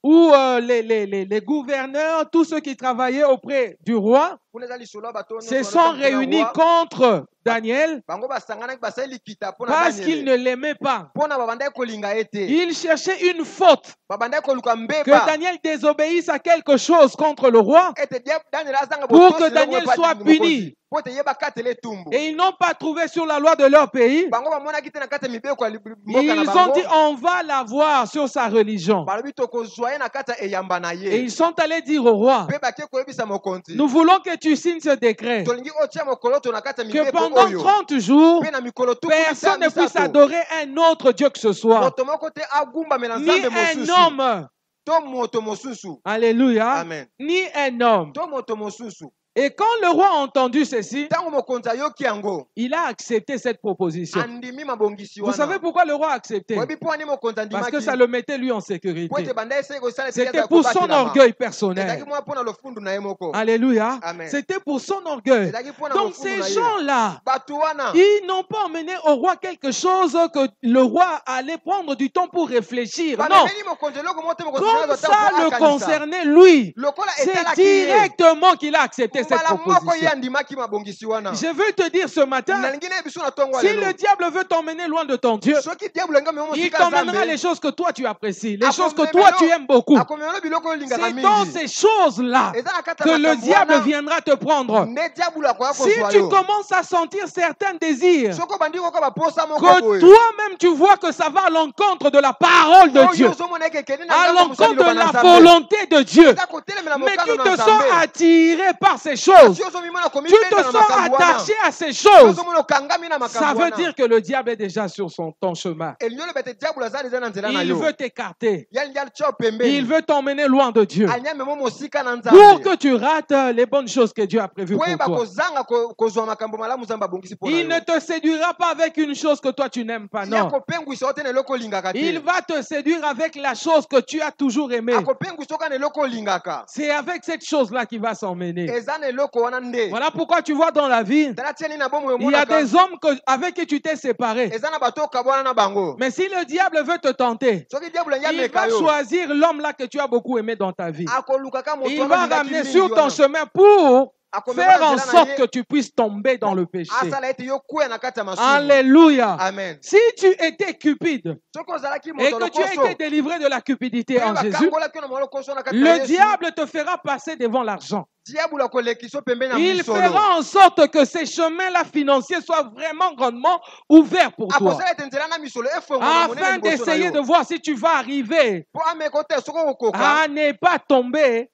où les gouverneurs, tous ceux qui travaillaient auprès du roi, kuna eza lisolo ya bato se sont réunis contre Daniel bango basanganaki basali likita mpo na parce qu'ils daniel ne l'aimaient pas. mpo na babandaki kolinga ye te Ils cherchaient une faute, babandaki koluka que mbeba Daniel désobéisse à quelque chose contre le roi ete daniel azanga pour botosi que eloko Daniel epa soit mokonzi, puni. po ete ye bakatela etumbu Et ils n'ont pas trouvé sur la loi de leur pays. bango bamonaki te na kati ya mibeko ya mboka na Ils ont bango dit, on va l'avoir sur sa religion. balobi tokozwa ye na kati ya eyamba na Et ye ils sont allés dire au roi, mpe bake koyebisa mokonzi nous voulons que tu signes ce décret, tolingi otia mokolo to na kati ya que mibeko pendant oyo 30 jours, mpe na mikolo personne ne puisse misato adorer un autre Dieu que ce soit, moto moko te agumbamela ni nzambe un mosusu homme, to moto mosusu alléluia, amen ni un homme. to moto mosusu Et quand le roi a entendu ceci, ntango mokonzi ayoki yango il a accepté cette proposition. andimi mabongisi Vous savez wana pourquoi le roi a accepté? oyebi mpo ani mokonzi Parce que andimaki ça le mettait lui en po sécurité. ete banda esili kosala esika C'était ezala pour son kobatelama. orgueil personnel. ezalaki mwa mpo na lofundu na ye moko Alléluia. Amen. C'était pour son orgueil. ezalaki mpo na Donc lofundu ces na ye gens-là, bato wana ils n'ont pas emmené au roi quelque chose que le roi allait prendre du temps pour réfléchir. Non. bamemeli mokonzi eloko moko te mokonzi Comme azwa ça ntango le akanisa. concernait lui, lokola c'est etalaki ye directement qu'il a accepté cette mbala moko ye proposition. andimaki mabongisi wana Je veux te dire ce matin, nalingi na ye biso na ntongo si lelo le diable veut t'emmener loin de ton Dieu, soki diable enga memo il mosika t'emmènera les nzambe choses que toi tu apprécies, les Akomemelo- choses que toi tu aimes beaucoup. akomemela biloko oyo olingaka C'est dans mingi ces choses-là eza na kati que ya le makambo diable wana viendra te prendre. nde diable akoya Si kozwa tu yo commences à sentir certains désirs, soki obandi koka baposa moko que boye toi-même tu vois que ça va à l'encontre de la parole de Dieu, oyo ozomona eke ekende na à ngambo mosali l'encontre loba de na la nzambe volonté de Dieu, eza kotelemela mais mokano tu na te sens nzambe attiré par ces ces choses, Kasi ozomimona tu komibenda te na sens makambo wana. attaché à ces choses, Ozomona okangami na ça makambo veut wana. dire que le diable est déjà sur ton chemin. Elinyolo bete diable azali eza na nzela na Il yo. veut t'écarter. Yali yali tio pembeni. Il veut t'emmener loin de Dieu. Anyame mo mosika na Pour Nzambe. que tu rates les bonnes choses que Dieu a prévues Po pour yeba toi. kozanga kozwa makambo malamu Nzambe abongisi pona Il ne yo. te séduira pas avec une chose que toi tu n'aimes pas, Ya non. kopengwisa ote na eloko olingaka Il te. va te séduire avec la chose que tu as toujours aimée. Akopengwisa oka na eloko olingaka. C'est avec cette chose-là qu'il va s'emmener. Eza na eloko wana nde. Voilà pourquoi tu vois dans la vie, Tala tieni na bomo il y a yomonaka. des hommes avec qui tu t'es séparé. Eza na bato okabwana na bango. Mais si le diable veut te tenter, Soki diable nya il meka va yo. choisir l'homme là que tu as beaucoup aimé dans ta vie. Akolukaka moto Il wana va olingaki ramener mingi sur ton wana. chemin pour Akomema faire na en nzela na sorte ye. que tu puisses tomber dans le péché. Asala ete yo kuya na kati ya masumu. Alléluia. Amen. Si tu étais cupide Soki ozalaki et moto que tu as lokoso. été délivré de la cupidité en Oyeba Jésus, kangolaki yo na malokoso na kati na le Yesu. diable te fera passer devant l'argent. Diable akolekisa yo pembeni na Il misolo. fera en sorte que ces chemins-là financiers soient vraiment grandement ouverts pour toi, Akosala ete nzela na misolo efongwama monene afin liboso na d'essayer de yo. voir si tu vas arriver Po ameka te soki okokoka. à ne pas tomber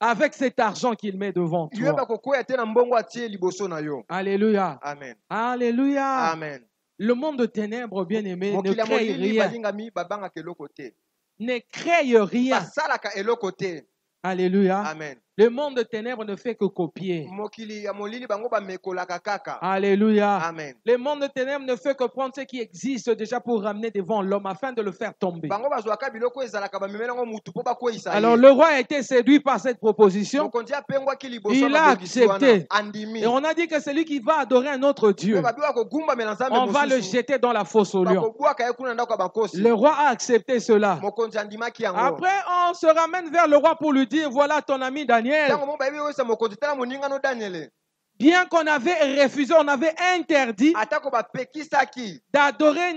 avec cet argent qu'il met devant Yoyeba toi. kokoya te na mbongo atie liboso na yo. Alléluia. Amen. Alléluia. Amen. Le monde de ténèbres, bien-aimé, ne Mokili ya crée molili rien. balingami babangaka eloko te. Ne crée rien. Basalaka eloko te. Alléluia. Amen. Le monde de ténèbres ne fait que copier. Mokili ya molili bango bamekolaka kaka. Alléluia. Amen. Le monde de ténèbres ne fait que prendre ce qui existe déjà pour ramener devant l'homme afin de le faire tomber. Bango bazwaka biloko ezalaka bamemelango mutu po bakweyisa ye. Alors le roi a été séduit par cette proposition Mokonzi apengwaki liboso Il ya a mabongisi wana. accepté. Andimi. et on a dit que celui qui va adorer un autre Dieu, Po babiwa kogumbamela Nzambe on va le mosusu. jeter dans la fosse au lion. Bakobwaka ye kuna ndako ya bankosi. Le roi a accepté cela. Mokonzi andimaki yango. Après, on se ramène vers le roi pour lui dire, voilà ton ami Daniel. Tango mo bayebi oyesa mokonzi tala moningano Daniele. Bien qu'on avait refusé, on avait interdit Atako bapekisaki. d'adorer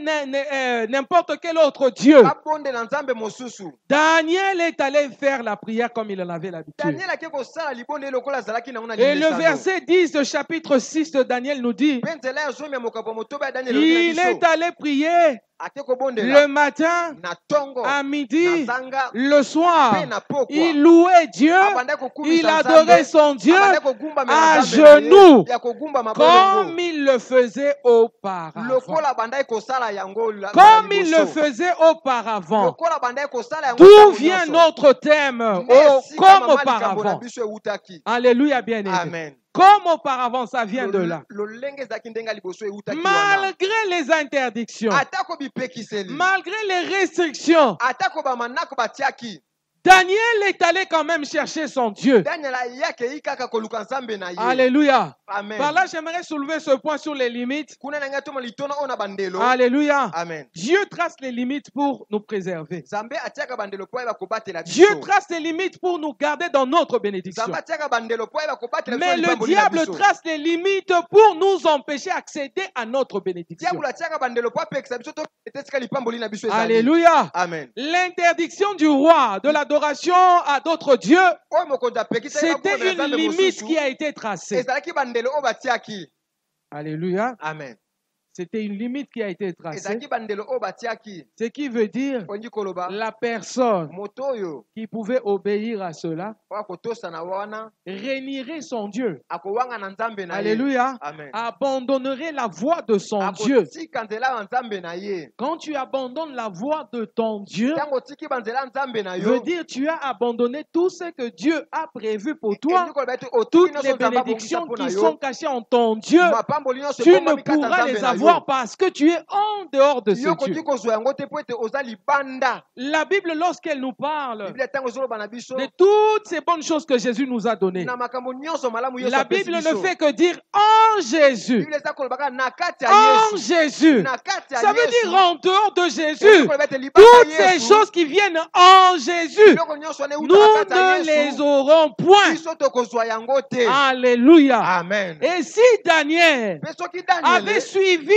n'importe quel autre Dieu. Babondela Nzambe mosusu. Daniel est allé faire la prière comme il en avait l'habitude. Daniel ake kosala libonde lokola azalaki nango na Et le limesano. verset 10 du chapitre 6 de Daniel nous dit, Mpe nzela ya zomi ya mokambo motoba ya Daniel il est allé prier ake kobondela le matin, na tongo à na midi, zanga le soir. mpe na pokwa. Il louait Dieu, Abandaki kokumisa il Nzambe, adorait son Dieu abandaki kogumbamela à Nzambe na ye, genoux, ya kogumbama comme bolongo. il le faisait auparavant. Lokola abandaki kosala yango la- Comme na il liboso. le faisait auparavant. Lokola abandaki kosala yango D'où ntango vient nyonso. notre thème? Nde Oh, esika comme mama likambo na auparavant. biso eutaki. Alléluia, bien-aimé. Amen. Comme auparavant, ça vient de là. lolenge ezalaki ndenge ya liboso eutaki wana. Malgré les interdictions, Atako bipekiseli, malgré les restrictions, atako bamanako batiaki, Daniel est allé quand même chercher son Dieu. Daniel ayaki eyi kaka koluka Nzambe na ye. Alléluia. Amen. Par là, j'aimerais soulever ce point sur les limites. Kuna na ngai tomo litona oyo na bandelo. Alléluia. Amen. Dieu trace les limites pour nous préserver. Nzambe atiaka bandelo po ayeba kobatela biso. Dieu trace les limites pour nous garder dans notre bénédiction. Nzambe atiaka bandelo po ayeba kobatela biso Mais le libamboli na diable biso. trace les limites pour nous empêcher d'accéder à notre bénédiction. Diabolo atiaka bandelo po apekisa biso to etesika lipamboli na biso ezali. Alléluia. Amen. L'interdiction du roi de l'adoration à d'autres dieux, Oyo mokonzi apekisa ye c'était babomela une Nzambe limite mosusu. qui a été tracée. Ezalaki bandelo oyo batiaki. Alléluia. Amen. C'était une limite qui a été tracée. Ezalaki bandelo oyo batiaki. Ce qui veut dire Olingi koloba la personne moto oyo qui pouvait obéir à cela oyo akotosana wana rénierait son Dieu. akowanga na Nzambe na ye. Alléluia. Amen. Abandonnerait la voie de son Dieu. akotika nzela ya Nzambe na ye. Quand tu abandonnes la voie de ton Dieu, Ntango otiki banzela ya Nzambe na yo. veut dire tu as abandonné tout ce que Dieu a prévu pour toi. Elingi koloba ete otiki Toutes nyonso les Nzambe abongisa bénédictions mpo na qui yo. sont cachées en ton Dieu, Mapamboli nyonso tu ne ebongwami kata pourras Nzambe les na avoir yo. parce que tu es en dehors de Yo ce Dieu. koki kozwa yango te po ete oza libanda. La Bible, lorsqu'elle nous parle Biblia ntango ezoloba na biso de toutes ces bonnes choses que Jésus nous a données, na makambo nyonso malamu Yesu la apesi Bible biso. ne fait que dire en Jésus. Biblia eza koloba kaka na kati ya En Yesu. Jésus. Na kati ya Ça veut Yesu. dire en dehors de Elingi Jésus. koloba ete libanda Toutes ya ces Yesu. choses qui viennent en Jésus, Biloko nyonso wana nous euta na kati ya ne les Yesu. aurons point. Biso tokozwa yango te. Alléluia. Amen. Et si Daniel Mpe soki avait Daniel suivi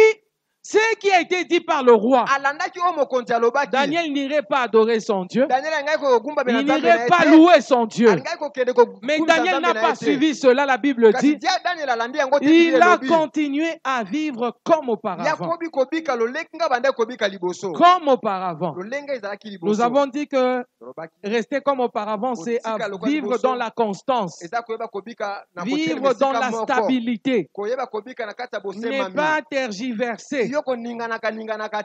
Ce qui a été dit par le roi, alandaki oyo mokonzi alobaki. Daniel n'irait pas adorer son Dieu. Daniel alingaki kogumbamela Il nzambe na n'irait ye pas te. louer son Dieu. Alingaki kokende kokumisa Mais Daniel nzambe n'a na pas ye te. suivi cela, la Bible Kasi dit. Daniel alandi yango te Bible Il a elobi. continué à vivre comme auparavant. Yakobi kobika lolenge nga banda kobika liboso. Comme auparavant. Lolenge ezalaki liboso. Nous avons dit que Lobaki. rester comme auparavant, c'est à Kotika lokola vivre liboso. dans la constance, Eza koyeba kobika na vivre kotelema dans esika la moko. stabilité, Koyeba kobika na kati ya ne bosemami. pas tergiverser, Yo koninganaka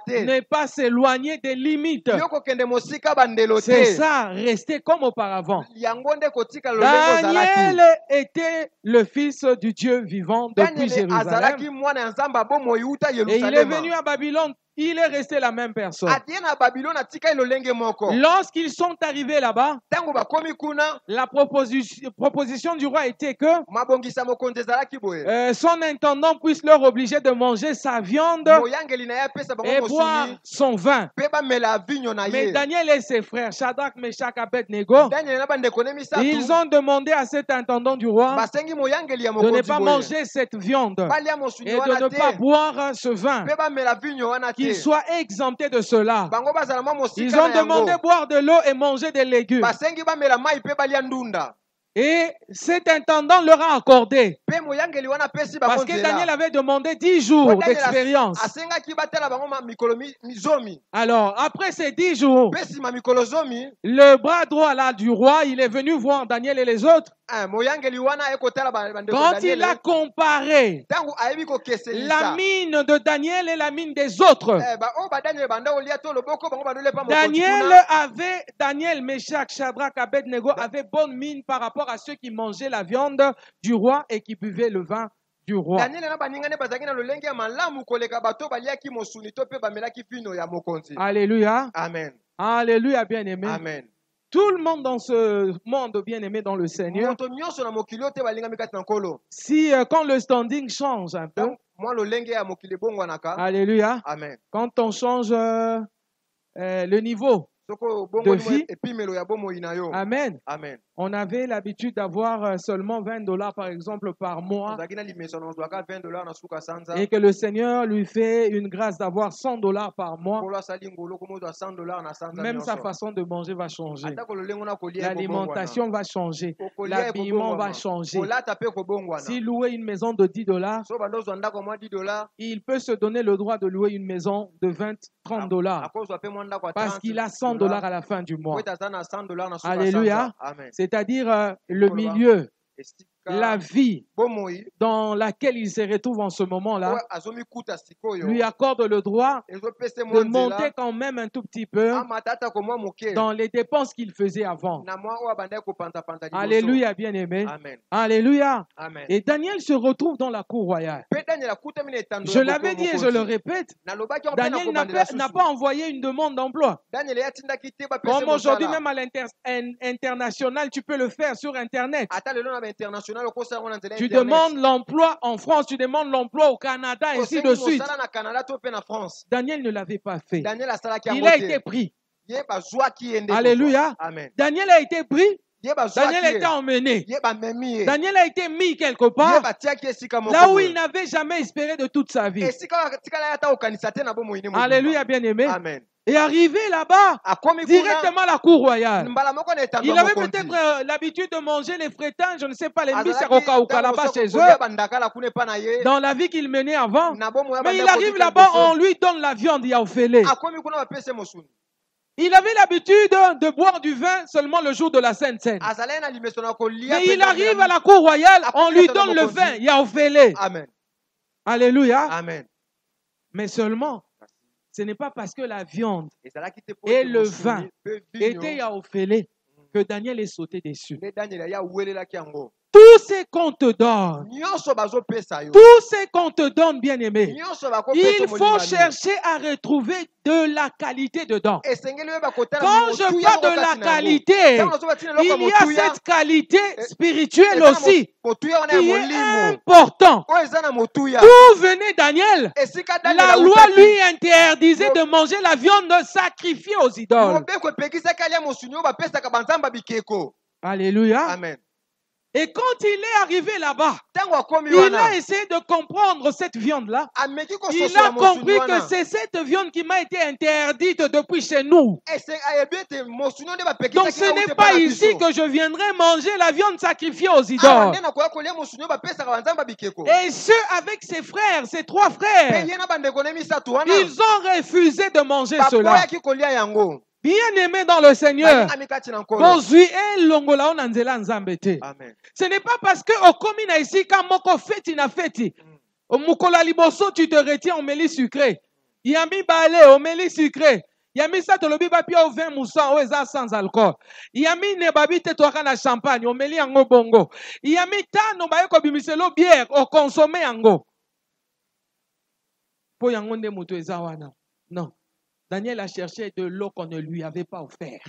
te. ne pas s'éloigner des limites. Yo kokende mosika bandelo C'est te. ça, rester comme auparavant. Yango nde kotika lolenge ozalaki. Daniel était le fils du Dieu vivant depuis Daniel Jérusalem. azalaki mwana ya nzambe abomo yuta Et il est Yerusalem. venu à Babylone, il est resté la même personne. Atie na Babylone atika lolenge moko. Lorsqu'ils sont arrivés là-bas, Tango bakomi kuna la proposition du roi était que mabongisa mokonzi ezalaki boye. son intendant puisse leur obliger de manger sa viande Moyangeli na ye apesa et bango boire mosuni. son vin. Pe bamela vinyo na Mais ye. Daniel et ses frères, Shadrach, Meshach, Abednego, Daniel na bandeko ne misatu. ils ont demandé à cet intendant du roi Basengi moyangeli ya de ne mokonzi pas boye. manger cette viande Balia mosuni et de wana ne pas te. boire ce vin, Pe bamela vinyo wana te. qu'ils soient exemptés de cela. Bango bazala mwa mosika Ils na ont demandé yango. boire de l'eau et manger des légumes. Basengi bamela mai pe balia ndunda. Et cet intendant leur a accordé. Pe moyangeli wana pesi bango Parce que nzela. Daniel avait demandé 10 jours Po Daniel d'expérience. asengaki batala bango mikolo zomi. Alors, après ces 10 jours, Pesi ma mikolo zomi. le bras droit là du roi, il est venu voir Daniel et les autres. Moyangeli wana ekotala bandeko Quand il a Daniel. comparé Tango ayebi la kokeselisa. mine de Daniel et la mine des autres, Ba Daniel banda olia to loboko bango bandole pa Daniel, Meshach, Shadrach, Abednego avaient bonne mine par rapport à ceux qui mangeaient la viande du roi et qui buvaient le vin du roi. Daniel na baningane bazaki na lolenge ya malamu koleka bato baliaki mosuni to pe bamelaki vino ya mokonzi. Alléluia. Amen. Alléluia, bien-aimé. Amen. Tout le monde dans ce monde bien-aimé dans le Seigneur, Moto nyonso na mokili ote balingami kati na nkolo. si quand le standing change un peu, Moi lolenge ya mokili bongwanaka. alléluia, Amen. quand on change le niveau, Soko bongo de vie. epimelo ya bomo inayo. amen. Amen. On avait l'habitude d'avoir seulement $20 par exemple par mois Ozaki na limeso na ozwaka $20 na suka sanza. et que le Seigneur lui fait une grâce d'avoir $100 par mois. Kolo asali ngolo komo ozwa $100 na sanza. Même sa nyonso. façon de manger va changer. Ata kololenge na kolia L'alimentation va changer. L'habillement va changer. Kolata pe kobongwana. Si louer une maison de $10, So bando ozwa ndako mwa $10. il peut se donner le droit de louer une maison de $20-30 Akozwa pe mwa ndako ya parce qu'il a $100 à la fin du mois. Kweta aza na $100 na suka Alléluia. sanza. Amen. C'est-à-dire le milieu, Esika la vie bomoi dans laquelle il se retrouve en ce moment-là oyo azomikuta sikoyo lui accorde le droit ezopesa de mwa monter nzela quand même un tout petit peu amata ata komwa moke dans les dépenses qu'il faisait avant. na mwa oyo abandaki kopanza-panza liboso. Alléluia, bien-aimé. Amen. Alléluia. Amen. Et Daniel se retrouve dans la cour royale. Pe Daniel akutami na etando Je ya l'avais boko dit et je mokonzi. le répète, Nalobaki yango mpe na Daniel kobandela n'a susu. pas envoyé une demande d'emploi. Daniel yatindaki te bapesa Comme aujourd'hui, mosala. même à l'international, tu peux le faire sur Internet. ata lelo na bainternational okosala yango na nzela ya Tu internet. demandes l'emploi en France, tu demandes l'emploi au Canada, ainsi de Osengi suite. mosala na Canada to pe na France. Daniel ne l'avait pas fait. Daniel asalaki Il yango a te. été pris. Ye bazwaki ye nde Alléluia. kozwa. Amen. Daniel a été pris. Ye bazwaki Daniel a été ye. emmené. Ye bamemi ye. Daniel a été mis quelque Ye part batiaki esika moko là où boye. il n'avait jamais espéré de toute sa vie. esika batikala ye ata kokanisa te na bomoi ne mobimba. Alléluia, bien-aimé. Amen. Et arrivé là-bas, Akomi kuna directement à la cour royale. mbala moko na etando Il ya avait mokonzi. peut-être l'habitude de manger les frétins, je ne sais pas, les Azalaki misakokauka là-bas ntango chez soki kolia eux, bandakala kuna epa na ye. dans la vie qu'il menait avant. Na bomoi ya Mais il bandako arrive tika là-bas, liboso. on lui donne la viande yaofélé. Akomi kuna bapese mosuni. Il avait l'habitude de boire du vin seulement le jour de la Sainte Seine. Azalaki na limeso na kolia. Mais pe il na arrive mela- à la cour royale, on lui Akomi donne le mokonzi. vin yaofélé. Amen. Alléluia. Amen. Mais seulement, ce n'est pas parce que la viande Ezalaki te po Et ete le mosuni vin pe vinyo, était yaofélé que Daniel est sauté dessus. nde Daniel ya welelaki yango. Tout ce qu'on te donne, Nyonso bazopesa yo. tout ce qu'on te donne, bien-aimé, Nyonso bakopesa il molinga faut yo. chercher à retrouver de la qualité dedans. Esengeli oyeba kotala Quand motuya je moko parle de kati la na yango. qualité, Ntango nazobatina eloko ya il y a motuya, cette qualité spirituelle eza na aussi motuya wana ya qui est molimo important. oyo eza na motuya. D'où venait Daniel? Esika Daniel La loi awutaki, lui interdisait de manger la viande sacrifiée aux idoles. mobeko epekisaki alia mosuni oyo bapesaka banzamba bikeko. Alléluia. Amen. Et quand il est arrivé là-bas, ntango akomi il wana a essayé de comprendre cette viande-là. ameki Il kososola a mosuni compris que wana c'est cette viande qui m'a été interdite depuis chez nous. ayebi ete mosuni nde Donc bapekisaki ce nga n'est ute pas mpa na ici biso que je viendrai manger la viande sacrifiée aux awa idoles. nde nakoya kolia mosuni oyo bapesaka banzambe babikeko Et ceux avec ses frères, ses 3 mpe frères, ye na bandeko ne misato wana ils ont refusé de manger cela. bakoyaki kolia yango Bien-aimés dans le Seigneur, balingami kati na nkolo bozwi elongola na nzela nzambe te. amen Ce n'est pas parce que okomi na esika moko feti na feti. Mokolo ya liboso tu te retiens omeli sucré. Ya mibale omeli sucré. Ya misato lobi bapia au vin moussant oyo eza sans alcool. Ya mine babi te toaka na champagne omeli yango bongo. Ya mitano baye kobimiselo bière okonsome yango. Po yango nde moto eza wana. Non. Daniel a cherché de l'eau qu'on ne lui avait pas offert.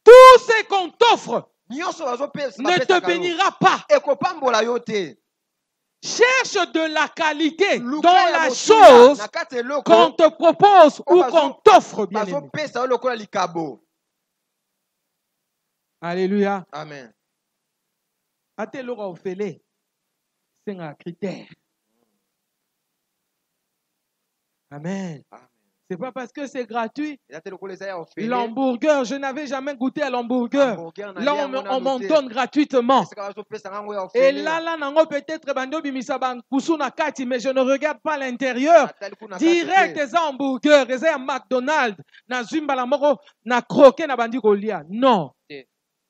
Tout ce qu'on t'offre nyonso ne te bénira pas. ekopambola yo te Cherche de la qualité dans luka ya la motuya chose na kati eloko qu'on te propose ou qu'on t'offre, bien aimé. bazopesa yo lokola likabo Alléluia. amen Ate lora ofele, c'est un critère. Amen. Amen. C'est pas parce que c'est gratuit. eza te lokola eza ya ofele L'hamburger, je n'avais jamais goûté à l'hamburger. hamburger na Là, yango on m'en na donne gratuitement. esika bazopesa yango ya Et ofele là, nango peut-être bando bimisa bankusu na kati, mais je ne regarde pas l'intérieur. atali kuna Direct, eza hamburger, eza ya McDonald's, na zimbala moko, na croquet na bandi kolia. Non.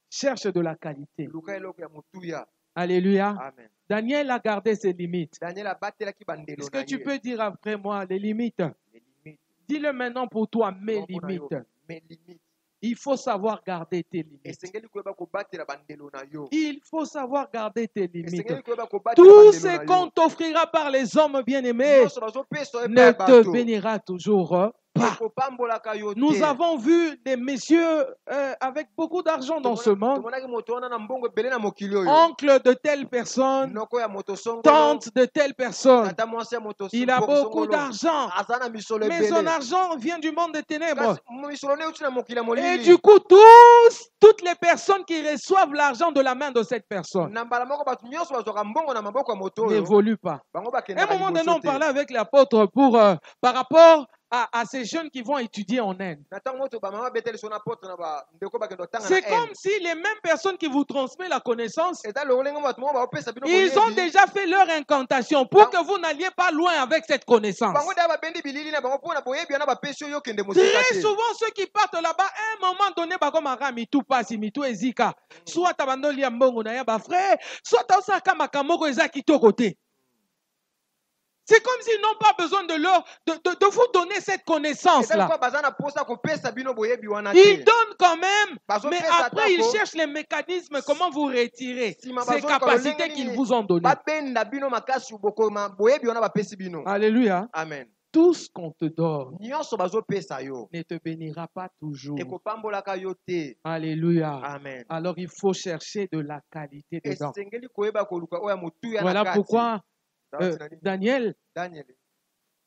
Cherche de la qualité. luka eloko ya motuya Alléluia. amen Daniel a gardé ses limites. daniel abatelaki bandelo Est-ce na que tu ye peux dire après moi les limites? Les limites. Dis-le maintenant pour toi, mes Bongo na yo, limites. mes limites Il faut savoir garder tes limites. esengeli koyeba kobatela bandelo na yo Il faut savoir garder tes limites. esengeli koyeba kobatela Tout bandelo ce na qu'on yo t'offrira par les hommes bien-aimés nyonso bazopesa yo epai ne ya te bato bénira toujours pas. ekopambolaka yo te Nous avons vu des messieurs avec beaucoup d'argent dans ce monde, tomonaki moto wana na mbongo ebele na mokili oyo oncle de telle personne, noko ya moto songolo tante de telle personne. tata mwasi ya moto Il a beaucoup d'argent, aza na misolo mais son ebele argent vient du monde des ténèbres. kasi misolo ne euti na mokili ya Et molili du coup, toutes les personnes qui reçoivent l'argent de la main de cette personne na mbala moko bato nyonso bazwaka mbongo na maboko ya moto oyo n'évoluent pas. bango À un bakendaka moment donné, liboso on te parlait avec l'apôtre par rapport à ces jeunes qui vont étudier en Inde. na ntango moto bamama beteli so na poto na bandeko bakende otanga na C'est comme ene si les mêmes personnes qui vous transmettent la connaissance, eza lokolenga bato moko baopesa bino ils ont boyebi déjà fait leur incantation pour que vous n'alliez pas loin avec cette connaissance. bango nde babendi bilili na bango mpona boyebi wana bapesi oyo okende mosika Très te souvent, ceux qui partent là-bas, à un moment donné, bakomaka mitu pasi, mitu ezika. Soit abandoli ya mbongo na ya ba frère, soit osaka makamoko eza kitoko te. C'est comme s'ils n'ont pas besoin de vous donner cette connaissance-là. ezalikuwa baza na posa kopesa bino boyebi wana Ils te donnent quand même, Bazo mais pesa après ils atako. cherchent les mécanismes, comment vous retirer Sima ces bazo capacités kololenge qu'ils nini. vous ont données. babenda bino makasi bokoma boyebi wana bapesi bino Alléluia. amen Tout ce qu'on te donne nyonso bazopesa yo ne te bénira pas toujours. ekopambolaka yo te Alléluia. amen Alors il faut chercher de la qualité dedans. esengeli koyeba koluka oyo ya motuya na Voilà kati pourquoi Daniel, daniel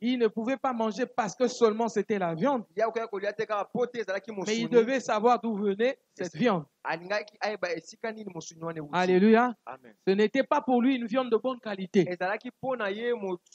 il ne pouvait pas manger parce que seulement c'était la viande, ya koya kolia te kaka po te ezalaki mais il mosuni devait savoir d'où venait cette viande. alingaki ayeba esika nini mosuni wana euti Alléluia. amen Ce n'était pas pour lui une viande de bonne qualité. ezalaki mpo na ye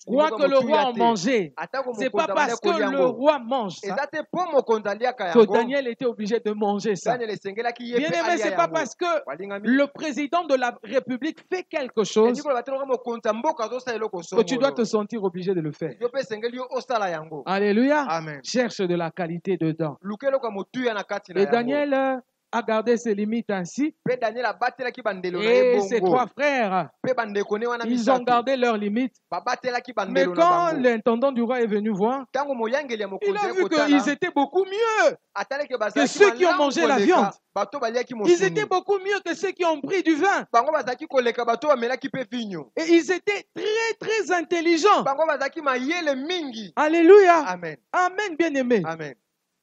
Quoi que le roi en mangeait, atako c'est pas mokonzi parce abandaki que kolia le yango roi mange ça eza te mpo mokonzi aliaka que yango Daniel était obligé de manger ça. daniel esengelaki ye Bien mpe aimé, alia c'est pas yango parce que walingami le président de la République fait quelque chose elingi koloba te lokola mokonzi ya mboka azosala eloko que tu dois songolo te sentir obligé de le faire. yo mpe esengeli yo osala yango Alléluia. amen Cherche de la qualité dedans. luka eloko ya motuya na kati na Et yango Daniel a gardé ses limites ainsi. mpe daniel abatelaki bandelo na ye Et ses 3 bongo frères, mpe bandeko ne wana ils ont misato gardé leurs limites. babatelaki Mais bandelo na quand bango l'intendant du roi est venu voir, ntango moyangeli ya il mokonzi a ye vu qu'ils kotala étaient beaucoup mieux. atalaki que ceux qui ont mangé la viande. bato baliaki Ils étaient mosuni beaucoup mieux que ceux qui ont pris du vin. bango bazalaki koleka bato bamelaki mpe vinyo Et ils étaient très, très intelligents. bango bazalaki mayele mingi Alléluia. amen Amen, bien-aimé. amen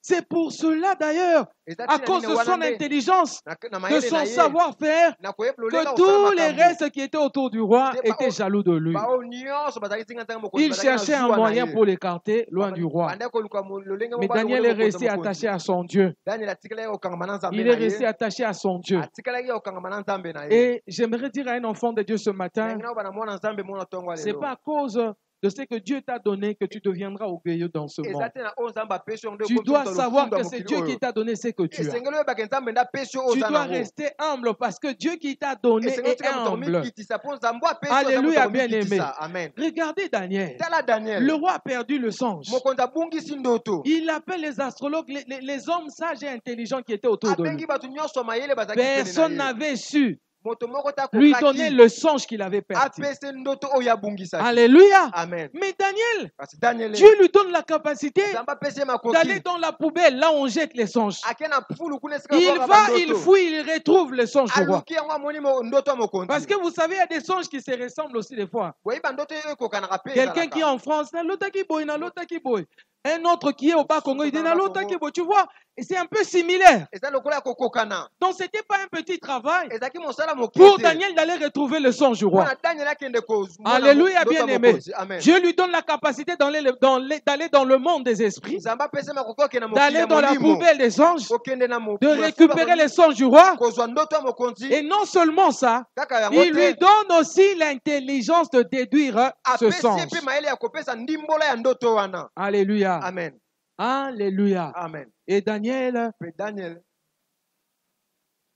C'est pour cela d'ailleurs, à cause de son intelligence, de son savoir-faire, que tous les restes qui étaient autour du roi étaient jaloux de lui. Il cherchait un moyen pour l'écarter loin du roi. Mais Daniel est resté attaché à son Dieu. Il est resté attaché à son Dieu. Et j'aimerais dire à un enfant de Dieu ce matin, ce n'est pas à cause de ce que Dieu t'a donné que tu deviendras orgueilleux dans ce monde. Tu dois savoir que c'est Dieu qui t'a donné ce que tu as. Tu dois rester humble parce que Dieu qui t'a donné est humble. Alléluia, bien-aimé. Regardez Daniel. Le roi a perdu le songe. Il appelle les astrologues, les hommes sages et intelligents qui étaient autour de lui. Personne n'avait su lui donner le songe qu'il avait perdu. Alléluia. Amen. Mais Daniel, Dieu lui donne la capacité d'aller dans la poubelle, là où on jette les songes. Il va, il fouille, il retrouve le songe du roi. Parce que vous savez, il y a des songes qui se ressemblent aussi des fois. Quelqu'un qui est en France, un autre qui est au Bas-Congo, il dit tu vois, et c'est un peu similaire. Donc ce n'était pas un petit travail pour Daniel d'aller retrouver le songe du roi. Alléluia, bien-aimé. Dieu lui donne la capacité d'aller dans le monde des esprits, d'aller dans la poubelle des songes, de récupérer les songes du roi. Et non seulement ça, il lui donne aussi l'intelligence de déduire ce songe. Alléluia. Amen. Alléluia. Amen. Et Daniel,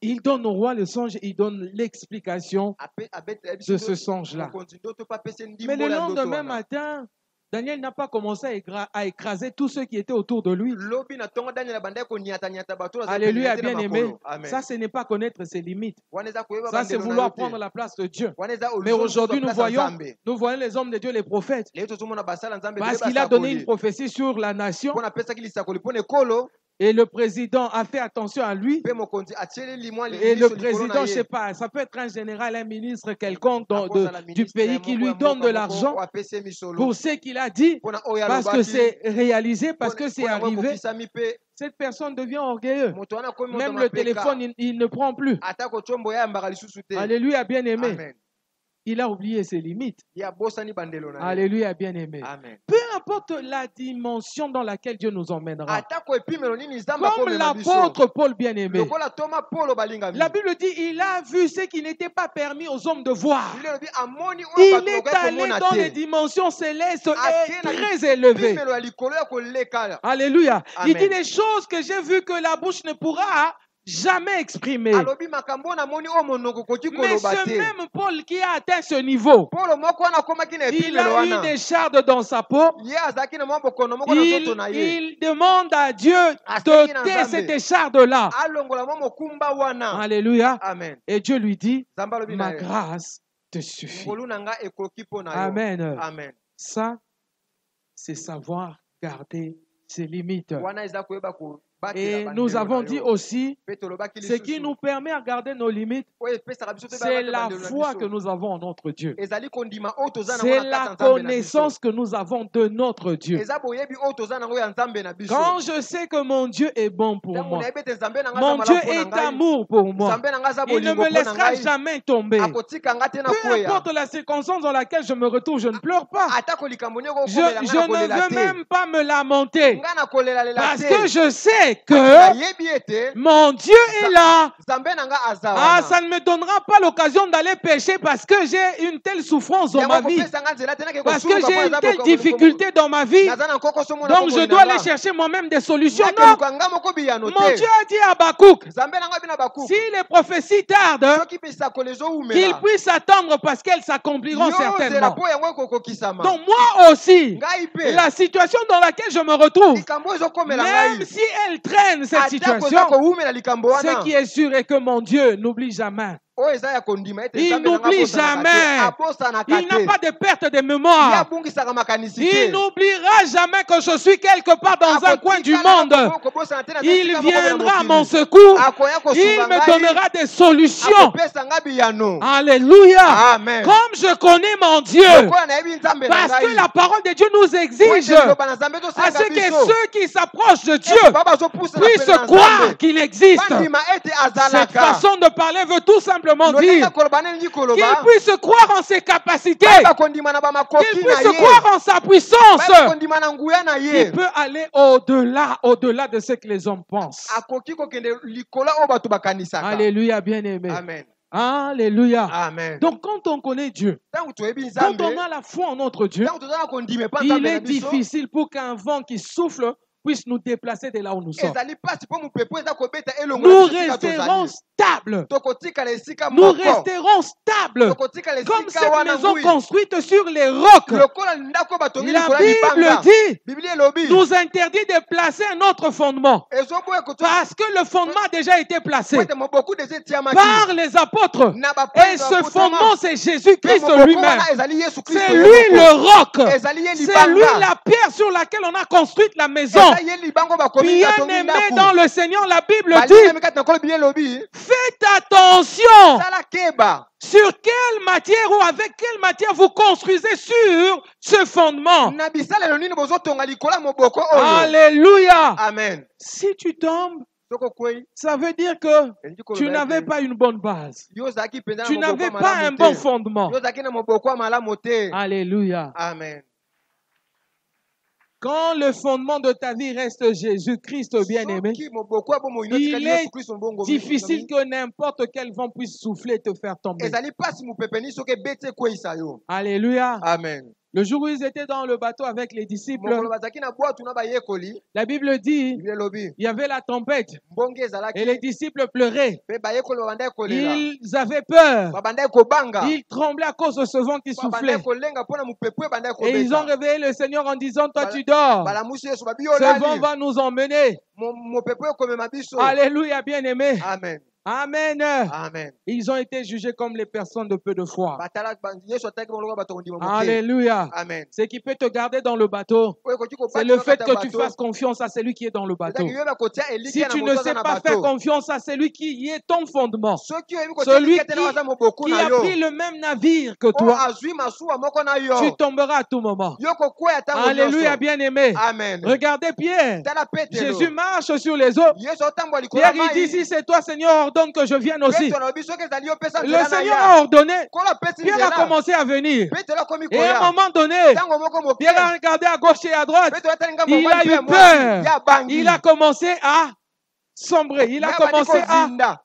il donne au roi le songe, il donne l'explication de ce songe-là. Mais le lendemain matin, Daniel n'a pas commencé à écraser tous ceux qui étaient autour de lui. Alléluia, bien-aimé. Ça, ce n'est pas connaître ses limites. Ça, c'est vouloir prendre la place de Dieu. Mais aujourd'hui, nous voyons les hommes de Dieu, les prophètes. Parce qu'il a donné une prophétie sur la nation. Et le président a fait attention à lui. Et le président, je ne sais pas, ça peut être un général, un ministre quelconque du pays qui lui donne de l'argent pour ce qu'il a dit, parce que c'est réalisé, parce que c'est arrivé. Cette personne devient orgueilleuse. Même le téléphone, il ne prend plus. Alléluia, bien-aimé. Il a oublié ses limites. Alléluia, bien-aimé. Peu importe la dimension dans laquelle Dieu nous emmènera. Comme l'apôtre Paul, bien-aimé. La Bible dit, il a vu ce qui n'était pas permis aux hommes de voir. Il est allé dans les dimensions célestes et très élevées. Alléluia. Il dit des choses que j'ai vues que la bouche ne pourra jamais exprimé. Mais ce même Paul qui a atteint ce niveau, il a eu des chardes dans sa peau. Il demande à Dieu d'ôter cette écharde-là. Alléluia. Amen. Et Dieu lui dit, ma grâce te suffit. Amen. Amen. Ça, c'est savoir garder ses limites. Et nous avons dit aussi, ce qui nous permet à garder nos limites, c'est la foi que nous avons en notre Dieu. C'est la connaissance que nous avons de notre Dieu. Quand je sais que mon Dieu est bon pour moi, mon Dieu est amour pour moi, il ne me laissera jamais tomber. Peu importe la circonstance dans laquelle je me retrouve, je ne pleure pas. Je ne veux même pas me lamenter. Parce que je sais que mon Dieu est là. Ah, ça ne me donnera pas l'occasion d'aller pécher parce que j'ai une telle souffrance dans ma vie, parce que j'ai une telle difficulté dans ma vie, donc je dois aller chercher moi-même des solutions. Non, mon Dieu a dit à Habakkuk, si les prophéties tardent, qu'ils puissent attendre parce qu'elles s'accompliront certainement. Donc moi aussi, la situation dans laquelle je me retrouve, même si elle traîne cette situation, ce qui est sûr est que mon Dieu n'oublie jamais. oyo eza ya kondima ete Il Nzambe nanga n'oublie abosanaka te, jamais. abosanaka Il n'a te. pas de perte de Ye mémoire. abungisaka makanisi Il te. n'oubliera jamais que je suis quelque part dans un coin du monde. Kobosana te na Il esika moko na viendra à mokili. mon secours. Akoya Il kosunga me ngai, donnera des solutions. akopesa ngai biyano. Alléluia. Amen. Comme je connais mon Dieu. Lokola nayebi Nzambe na Parce que ngai, la parole de Dieu nous exige po ete liloba na Nzambe à tosenga ce que biso. ceux qui s'approchent de Dieu Ete baba azopusa na puissent pene na croire Nzambe. qu'il existe. Bandima ete Cette azalaka. façon de parler veut tout simplement Lolenge dire koloba neli qu'il koloba. puisse croire en ses capacités, Baba kondima na ba qu'il makoki na puisse ye. croire en sa puissance, Baba kondima na nguya na ye. qu'il peut aller au-delà de ce que les hommes pensent. Akoki kokende likola oyo bato bakanisaka. Alléluia, bien-aimé. Amen. Alléluia. Amen. Donc, quand on connaît Dieu, Tango toyebi quand Nzambe, on a la foi en notre Dieu, tango tozala kondima pa il Nzambe na est biso, difficile pour qu'un vent qui souffle puisse nous déplacer de là où nous sommes. ezali pasi po mopepo eza kobeta elongo Nous na esika resterons tozali. stables. Tokotikala esika Nous moko. resterons stables. Tokotikala Comme esika cette wana maison ngui. construite sur les rocs. Lokola ndako batongi La likola Bible libanga. dit, Biblie elobi. nous interdit de placer un autre fondement. Ezoboya koto. Parce que le fondement a déjà été placé Kwete moboku de etiamaki. par les apôtres. Na ba Et ce fondement, c'est Jésus-Christ Moboko lui-même. wana ezali Yesu Kristo C'est ye lui moko. le roc. Ezali ye C'est libanga. lui la pierre sur laquelle on a construit la maison. Ezali ye libango bakomi Bien batongi aimé ndako. dans le Seigneur, la Bible Balinga dit, mikati na kolo Biblie elobi. faites attention Sala keba. sur quelle matière ou avec quelle matière vous construisez sur ce fondement. Na bisalelo nini bozotonga likola moboko oyo. Alléluia. Amen. Si tu tombes, Soko kwei. ça veut dire que Elingi tu koloba n'avais ete, pas une bonne base. yo ozalaki mpenza na Tu moboko n'avais ya pas un malamu bon te. fondement. Yo ozalaki na moboko ya malamu te. Alléluia. Amen. Quand le fondement de ta vie reste Jésus-Christ bien-aimé, Soki moboko ya bomoi no il tikali est Yesu Kristo mbongo difficile que n'importe quel vent puisse souffler et te faire tomber. ezali pasi mopepe ni soki ebeti ekweyisa yo. Alléluia. Amen. Le jour où ils étaient dans le bateau avec les disciples, mokolo bazalaki na bwatu na bayekoli la Bible dit, Biblie elobi il y avait la tempête mbonge et ezalaki les disciples pleuraient. mpe bayekoli babandaki kolela Ils avaient peur. babandaki kobanga Ils tremblaient à cause de ce vent qui soufflait. babandaki kolenga mpona mopepe ebandaki Et ils ont kobeta réveillé le Seigneur en disant, toi tu dors. balamusi yesu babi Ce vent olali va nous emmener. mopepe ekomema biso. Alléluia, bien-aimé. Amen. Amen. Amen. Ils ont été jugés comme les personnes de peu de foi. yesu atalaki bango bato kondima moke. Alléluia. Amen. Ce qui peut te garder dans le bateau, Oyo ekoki kobata c'est le na fait kati ya que tu bato. fasses confiance à celui qui est dans le bateau. Ezalaki yoyeba kotia eliki Si ya na tu moto ne aza sais na pas faire bato. confiance à celui qui est ton fondement, Soki oyebi kotia celui eliki ete na waza moboku qui na a yo pris le même navire que oyo toi, azwi masuwa moko na tu yo tomberas à tout moment. yo kokweya ntango Alléluia, nyonso. bien-aimé. Amen. Regardez Pierre. Tala Petelo. Jésus marche sur les eaux. Yesu otambola likolo ya Pierre, il dit, si mai. c'est toi, Seigneur, ordonne que je vienne aussi. Petelo alobi soki ezali yo pesa Le nzela na Seigneur ya. a ordonné. Kolo apesi Pierre a nzela. commencé à venir. Petelo akomi Et à un koya. moment donné, Ntango moko moke. Pierre a regardé à gauche et à droite. Petelo atali ngambo Il mobali a mpe ya eu mwasi. Ya peur. bangi. Il a commencé à sombrer. Il a Ya bandi commencé à... kozinda.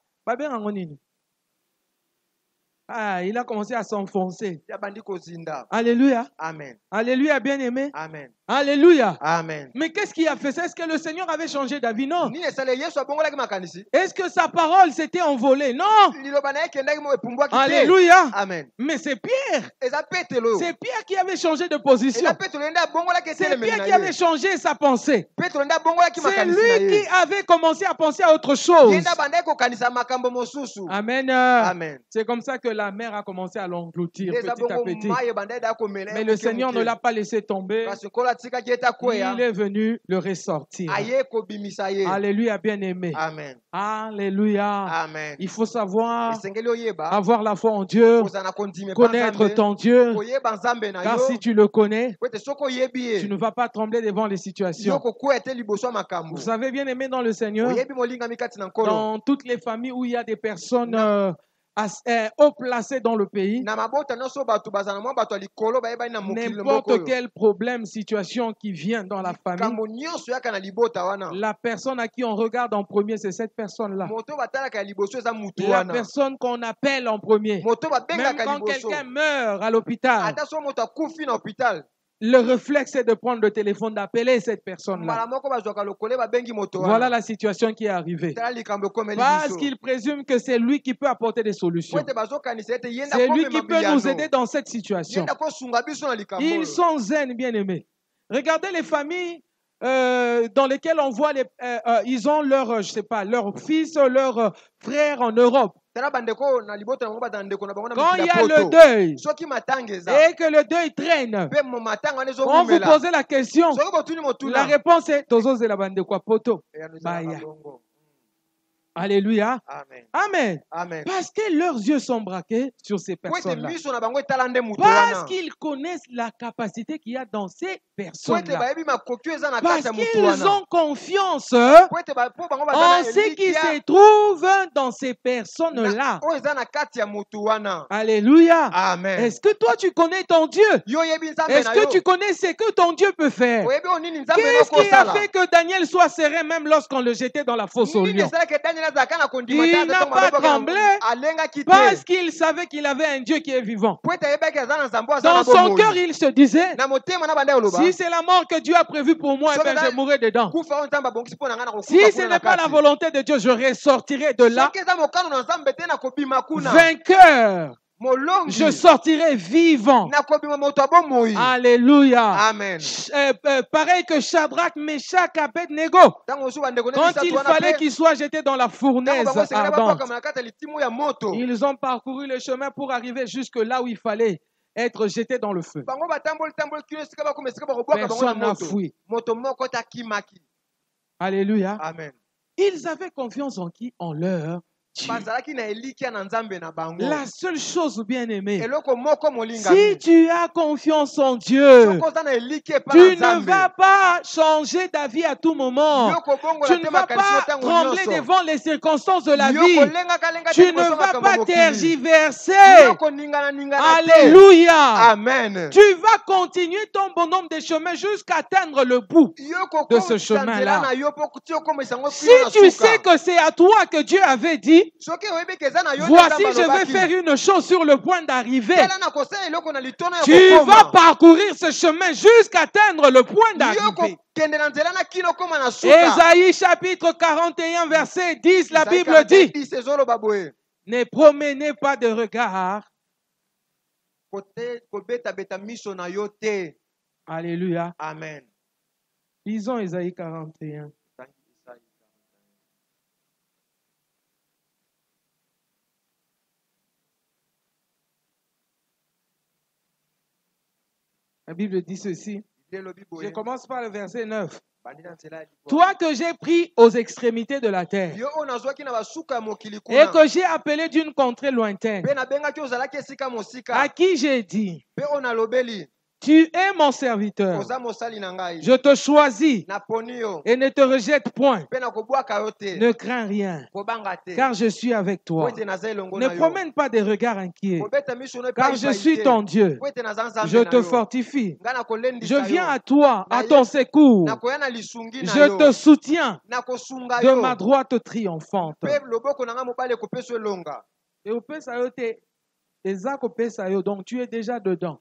Il a commencé à s'enfoncer. Ya bandi kozinda. Alléluia. Amen. Alléluia, bien-aimé. Amen. Alléluia. Amen. Mais qu'est-ce qui a fait ça? Est-ce que le Seigneur avait changé d'avis? Non. Nini esale Yesu abongolaki makanisi? Est-ce que sa parole s'était envolée? Non. Liloba na ye ekendaki mo epumbwaki te. Alléluia. Amen. Mais c'est Pierre. Eza Petelo. C'est Pierre qui avait changé de position. Eza Petelo nde abongolaki C'est etelemeli Pierre na qui avait ye. changé sa pensée. Petelo nde abongolaki C'est makanisi na lui qui ye. avait commencé à penser à autre chose. Ye nde abandaki kokanisa makambo mosusu. Amen. Amen. C'est comme ça que la mer a commencé à l'engloutir Eza petit à bongo petit. mai ebandaki da komela ye Mais le moke Seigneur moke. ne l'a pas laissé tomber. Kasi nkolo atikaki ete akweya. Il est venu le ressortir. Aye kobimisa ye. Alléluia, bien-aimé. Amen. Alléluia. Amen. Il faut savoir Esengeli oyeba. avoir la foi en Dieu, Kozala na kondima epa connaître Nzambe. ton Dieu, Koyeba Nzambe na car yo. si tu le connais, Po ete soki oyebi ye. tu ne vas pas trembler devant les Yo situations. kokweya te liboso ya makambo. Vous savez, bien-aimé dans le Seigneur, Oyebi molingami kati na nkolo. dans toutes les familles où il y a des personnes haut placées dans le pays, Na mabota nyonso bato bazala mwa bato ya likolo bayebani na mokili moko n'importe oyo. quel problème, situation qui vient dans la famille, Likambo nyonso yaka na libota wana. la personne à qui on regarde en premier, c'est cette personne-là. Moto batalaka ya liboso eza mutu La wana. personne qu'on appelle en premier. Moto Même babengaka quand liboso. quelqu'un meurt à l'hôpital, Ata so moto akufi na hôpital. le réflexe est de prendre le téléphone, d'appeler cette personne-là. Mbala moko bazwaka lokole babengi moto wana. Voilà la situation qui est arrivée. Tala likambo ekomeli Parce biso. qu'il présume que c'est lui qui peut apporter des solutions. Po ete bazokanisa ete ye nda C'est lui qui komema peut nous biyano. aider dans cette Ye situation. nda kosunga biso na likambo oyo. Ils sont zen, bien-aimés. Regardez les familles dans lesquels on voit ils ont leur, je sais pas, leur fils, leur frère en Europe. Quand il y a le deuil et que le deuil traîne, on vous pose la question. La réponse est Tozo Zelabande quoi poto. Alléluia. Amen. Amen. Amen. Parce que leurs yeux sont braqués sur ces personnes-là. Parce qu'ils connaissent la capacité qu'il y a dans ces personnes-là. Parce qu'ils ont confiance en ce qui se trouve dans ces personnes-là. Alléluia. Amen. Est-ce que toi tu connais ton Dieu? Est-ce que tu connais ce que ton Dieu peut faire? Qu'est-ce qui a fait que Daniel soit serein même lorsqu'on le jetait dans la fosse aux lions? Il n'a pas tremblé parce qu'il savait qu'il avait un Dieu qui est vivant. Dans son cœur, il se disait, si c'est la mort que Dieu a prévue pour moi, je mourrai dedans. Si ce n'est pas la volonté de Dieu, je ressortirai de là vainqueur. Je sortirai vivant. Alléluia. Amen. Pareil que Shadrach, Meshach, Abednego. Quand il fallait qu'ils soient jetés dans la fournaise ardente, ils ont parcouru le chemin pour arriver jusque là où il fallait être jetés dans le feu. Personne n'a fui. Alléluia. Amen. Ils avaient confiance en qui? En leur Dieu. La seule chose, bien aimé, si tu as confiance en Dieu, tu ne vas pas changer d'avis à tout moment. Tu ne vas pas trembler devant les circonstances de la vie. Tu ne vas pas tergiverser. Alléluia. Amen. Tu vas continuer ton bonhomme de chemin jusqu'à atteindre le bout de ce chemin-là. Si tu sais que c'est à toi que Dieu avait dit, voici, je vais faire une chose sur le point d'arriver. Tu vas parcourir ce chemin jusqu'à atteindre le point d'arrivée. Ésaïe chapitre 41 verset 10, la Bible dit, ne promenez pas de regard. Alléluia. Amen. Lisons Ésaïe 41. La Bible dit ceci. Je commence par le verset 9. Toi que j'ai pris aux extrémités de la terre et que j'ai appelé d'une contrée lointaine, à qui j'ai dit, tu es mon serviteur, je te choisis et ne te rejette point. Ne crains rien, car je suis avec toi. Ne promène pas des regards inquiets, car je suis ton Dieu. Je te fortifie. Je viens à toi, à ton secours. Je te soutiens de ma droite triomphante. Donc tu es déjà dedans.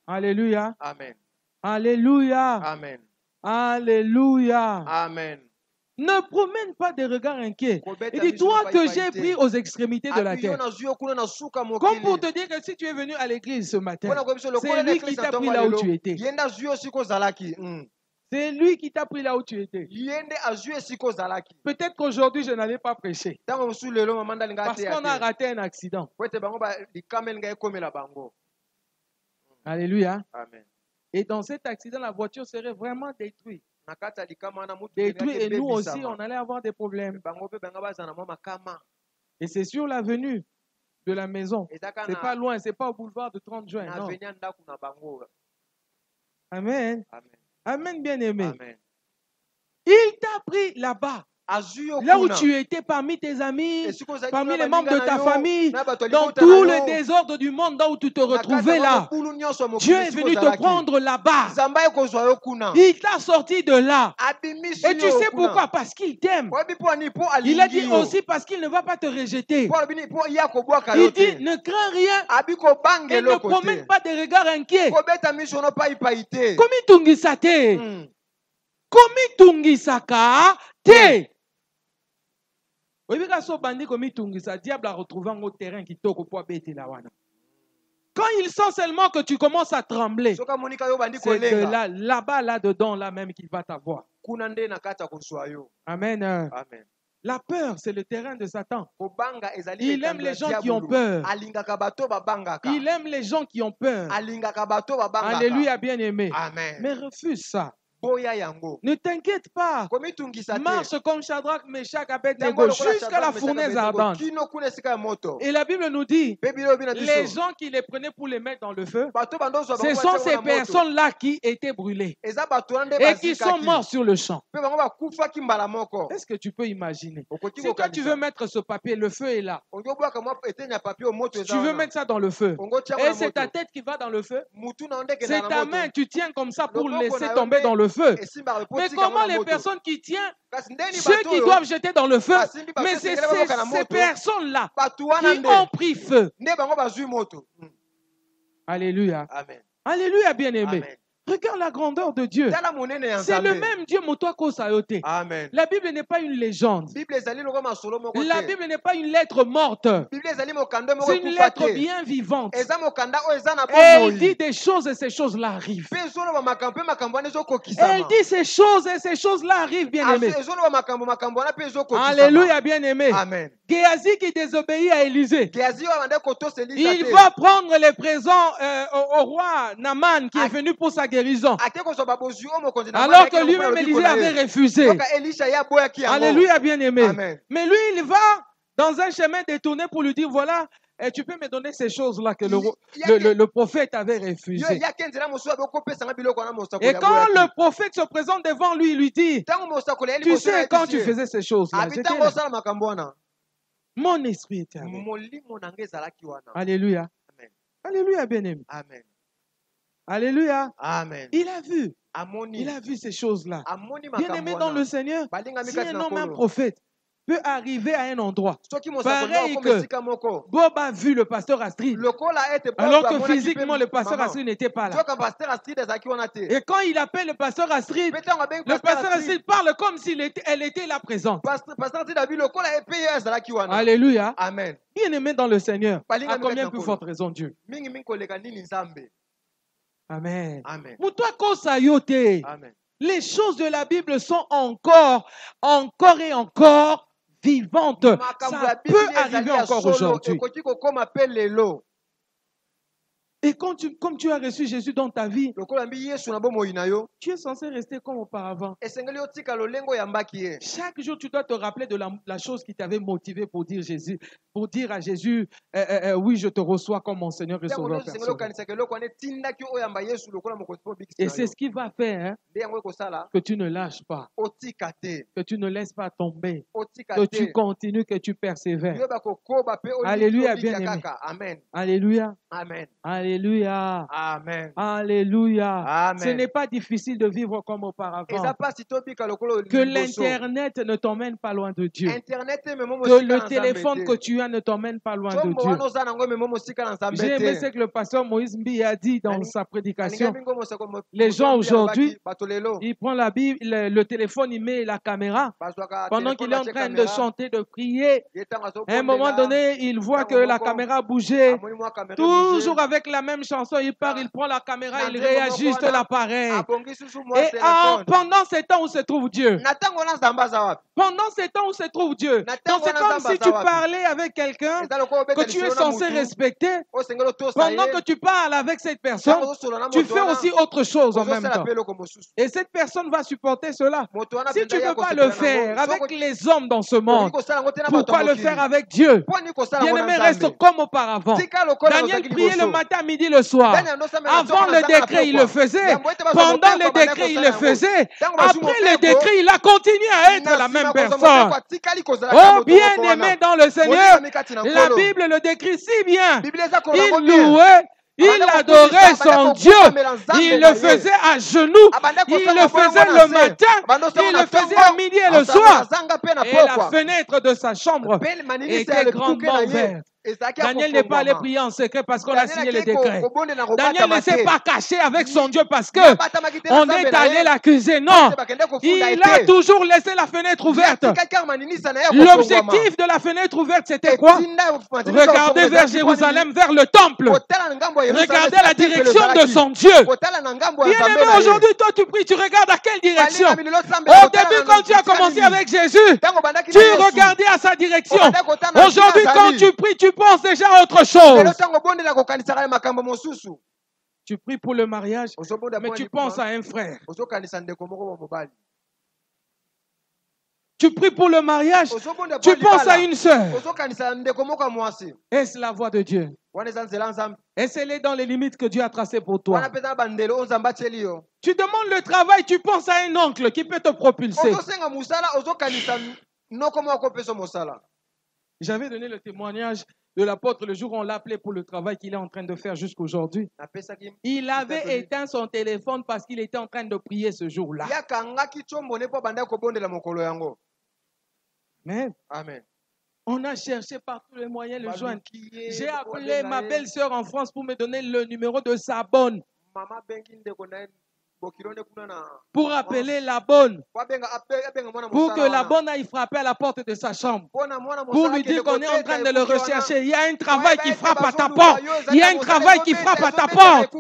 Alléluia. Amen. Alléluia. Amen. Alléluia. Amen. Ne promène pas des regards inquiets. Et dis-toi que j'ai pris aux extrémités de la terre. Comme pour te dire que si tu es venu à l'église ce matin, c'est lui qui t'a pris là où tu étais. C'est lui qui t'a pris là où tu étais. Peut-être qu'aujourd'hui, je n'allais pas prêcher. Parce qu'on a raté un accident. Alléluia. Amen. Et dans cet accident, la voiture serait vraiment détruite. Détruite et nous aussi, on allait avoir des problèmes. Et c'est sur l'avenue de la maison. C'est pas loin, c'est pas au boulevard de 30 juin. Non. Amen. Amen. Amen, bien-aimé. Amen. Il t'a pris là-bas. Là où tu étais parmi tes amis, parmi les membres de ta famille, dans tout le désordre du monde, là où tu te retrouvais là, Dieu est venu te prendre là-bas. Il t'a sorti de là. Et tu sais pourquoi? Parce qu'il t'aime. Il a dit aussi parce qu'il ne va pas te rejeter. Il dit ne crains rien et ne promène pas des regards inquiets. Komi tungisate. Komi tungisaka te. Diable a retrouvé un autre terrain qui toko pour bêter la wana. Quand il sent seulement que tu commences à trembler, soki amonika yo bandi c'est de kolenga là-bas, là-dedans, là même qu'il va t'avoir. kuna nde na kati ya kozwa yo. Amen. Amen. La peur, c'est le terrain de Satan. Kobanga ezali Il aime les gens qui ont peur. alingaka bato babangaka. Il aime les gens qui ont peur. alingaka bato babangaka. Alléluia, bien-aimé. Amen. Mais refuse ça. boya yango. Ne t'inquiète pas. Komitungisa te. Marche comme Shadrach, Meshach, Tango Abednego lokola jusqu'à la Shadrach, Meshach, fournaise Abednego, ardente. kino kuna esika ya moto. Et la Bible nous dit, Pe Bible bina biso. les gens qui les prenaient pour les mettre dans le feu, Bato bandozwa ce bango sont batia ces wana moto. personnes-là qui étaient brûlées Eza bato wana nde et qui sont bazikaki. morts sur le champ. Pe bango bakufaki mbala moko. Est-ce que tu peux imaginer? Okoki Si toi tu kokanisa. veux mettre ce papier, le feu est là. Ongobwaka mwa etenya papier au moto eza Tu veux wana. mettre ça dans le feu. Ongo tia Et wana c'est ta moto. tête qui va dans le feu. Mutu na onde C'est kenda na ta moto. main, tu tiens comme ça pour Loboko laisser na yo tomber nde dans le feu. esimba Mais repotika comment mwana les moto. personnes qui tiennent, Kasi ndeni ceux bato qui oyo, doivent jeter dans le feu, basimbi bato mais c'est esekele baboka na ces moto. personnes-là Bato wana qui nde. ont pris feu. Nde bango bazwi moto. Alléluia. Amen. Alléluia, bien-aimé. Amen. Regarde la grandeur de Dieu. Tala monene ya C'est le Nzambe. même Dieu Motoko Sayote. Amen. La Bible n'est pas une légende. Bible ezali lokola masolo moko te. La Bible n'est pas une lettre morte. Bible ezali mokanda moko C'est une ekufa lettre te. bien vivante. Eza mokanda oyo eza na Elle dit bomoi. des choses et ces choses-là arrivent. Pe ezoloba makambo pe makambo wana ezokokisama. Elle dit ces choses et ces choses-là arrivent, bien-aimé. Ezoloba makambo wana pe ezokokisama. Alléluia, bien-aimé. Amen. Géasi qui désobéit à Élisée. Géasi oyo abande kotosa Elisa Il te. va prendre les présents au roi Naman qui est venu pour sa guérison. Ake kozwa babozwi oyo mokonzi na Alors mwana que yake lui-même, lokola Élisée lobiko na ye. avait refusé. Yoka Elisha ye aboyaki yango. Alléluia, bien-aimé. Amen. Mais lui, il va dans un chemin détourné pour lui dire, voilà, tu peux me donner ces choses-là que le prophète avait Yo refusées. yake nzela mosusu abokopesanga biloko wana mosakoli Et ya quand boyaki. le prophète se présente devant lui, il lui dit, Ntango mosakoli ali tu liboso na sais, ye quand bisi tu ye. faisais ces choses-là, Abi j'étais ntango là. osala makambo wana. Mon esprit était avec. Molimo na ngai ezalaki wana. Alléluia. Amen. Alléluia, bien-aimé. Amen. Alléluia. Amen. Il a vu. Amoni. Il a vu ces choses-là. Amoni Bien-aimé makambo dans le wana. Seigneur, Balingami si kati un na homme, un nkolo. prophète, peut arriver à un endroit, Soki mosakoli pareil akoma que esika moko. Bob a vu le pasteur Astrid, Lokola ete Bob alors que amonaki physiquement pe le pasteur maman. Astrid n'était pas là. Soka pasteur Astrid ezalaki wana te. Et quand il appelle le pasteur Astrid, Pe ntango abengi le pasteur pasteur Astrid parle comme si elle était là présente. Pasteur Astrid abi lokola epe ye ezalaki wana. Alléluia. Amen. Bien-aimé dans le Seigneur, Balinga à combien mikati plus na forte raison Dieu. Mingi mingi koleka nini Nzambe. Amen. Amen. Moutoua Kosayote. Amen. Les choses de la Bible sont encore et encore vivantes. Makambo ya Ça Bible peut ezali arriver ya encore solo, aujourd'hui. ekoki kokoma pe lelo. Et comme tu as reçu Jésus dans ta vie, Lokola mbi Yesu na bomoi na yo, tu es censé rester comme auparavant. esengeli otika lolengo yambaki ye. Chaque jour, tu dois te rappeler de la chose qui t'avait motivé pour dire à Jésus, oui, je te reçois comme mon Seigneur et Ntango Sauveur nyonso esengeli personnel. okanisaka eloko wana etindaki oyamba Yesu lokola mokonzi mpo obikisa Et na c'est yo. ce qui va faire hein, Nde yango ekosala que tu ne lâches pas, otika te. que tu ne laisses pas tomber, Otika que te. tu continues, que tu persévères. Yoba kokoba pe Alléluia, obikisa bien-aimé. kaka. Amen. Alléluia, Amen. alléluia, Amen. alléluia. Amen. Ce n'est pas difficile de vivre comme auparavant. Eza pasi tobika lokolo Que liboso. l'Internet ne t'emmène pas loin de Dieu. Internet memo Que mosika le na téléphone Nzambe que te. tu as ne t'emmène pas loin de Chombo Dieu. wana oza nango memo mosika na Nzambe J'ai aimé ce te. que le pasteur Moïse Mbi a dit dans sa prédication. Alinga mingo mosako mo- Les gens moto alobaki, aujourd'hui, bato lelo, il prend la Bible, le téléphone, il met la caméra. bazwaka Pendant téléphone qu'il est en batie train de caméra, chanter, de prier, ye ntango à un moment azobondela, donné, il voit que la caméra bougeait. amoni mwa caméra Toujours bouger, avec la même chanson, il part, il prend la caméra, il Nandemo réajuste moko wana, l'appareil. abongi susu mwa Et téléphone. pendant ces temps où se trouve Dieu, Na ntango wana Nzambe aza wapi? pendant ces temps où se trouve Dieu, donc c'est comme si tu parlais avec quelqu'un Eza lokola obeta que tu es lisolo na censé mutu, respecter. osengeli otosa Pendant ye, que tu parles avec cette personne, ntango ozosola na tu moto fais wana, aussi autre chose en même ozosala temps. pe eloko mosusu. Et cette personne va supporter cela. Moto wana Si mpenza tu ne ye peux pas akosepela le faire nango, avec soko- les hommes dans ce monde, olingi kosala yango te na bato ya pourquoi le mokili. faire avec Dieu? Mpo nini kosala yango na Bien-aimé, reste Nzambe? comme auparavant. Tika lokola Daniel ozalaki priait le liboso. matin, midi, le soir. Daniel andosambela Avant ntongo na le zanga na décret, il pokwa. le faisait. Yambo ete bazwa Pendant moteko, le bandaki décret, il kosala le yango. faisait. Ntango bazwi Après le moteko, décret, il a continué à être na la même nsima kozwa personne. moteko, atikali kozala Oh, kaka moto moko bien-aimé wana. dans le Seigneur, Molingami kati na la nkolo. Bible le décrit si bien. Bible eza kolonga Il ngo bien. louait, il Abanda adorait kokutisa, son abanda Dieu. kokutamela Nzambe Il na le ye. faisait à genoux. Abanda Il kosala le bongo faisait na le se. matin. Abanda osala Il na le faisait ntongo, à midi et le asango soir. na zanga pe na Et la pokwa. fenêtre de sa chambre Pe manini était esala le bikuke grandement na ye. ouverte. Daniel n'est pas allé prier en secret parce qu'on a signé le décret. Daniel ne s'est pas caché avec son Dieu parce que on est allé l'accuser. Non, il a toujours laissé la fenêtre ouverte. L'objectif de la fenêtre ouverte, c'était quoi? Regarder vers Jérusalem, vers le temple. Regarder la direction de son Dieu. Bien-aimé, aujourd'hui, toi, tu pries, tu regardes à quelle direction? Au début, quand tu as commencé avec Jésus, tu regardais à sa direction. Aujourd'hui, quand tu pries, tu penses déjà à autre chose. Tu pries pour le mariage, mais tu penses à un frère. Tu pries pour le mariage, tu penses à une sœur. Est-ce la voix de Dieu? Est-ce qu'elle est dans les limites que Dieu a tracées pour toi? Tu demandes le travail, tu penses à un oncle qui peut te propulser. J'avais donné le témoignage de l'apôtre le jour où on l'a appelé pour le travail qu'il est en train de faire jusqu'aujourd'hui. Il avait éteint son téléphone parce qu'il était en train de prier ce jour-là. Amen. On a cherché par tous les moyens le joindre. J'ai appelé ma belle-sœur en France pour me donner le numéro de sa bonne. Pour appeler la bonne. Pour que la bonne aille frapper à la porte de sa chambre. Pour lui dire qu'on est en train de le rechercher. Il y a un travail qui frappe à ta porte. Il y a un travail qui frappe à ta porte.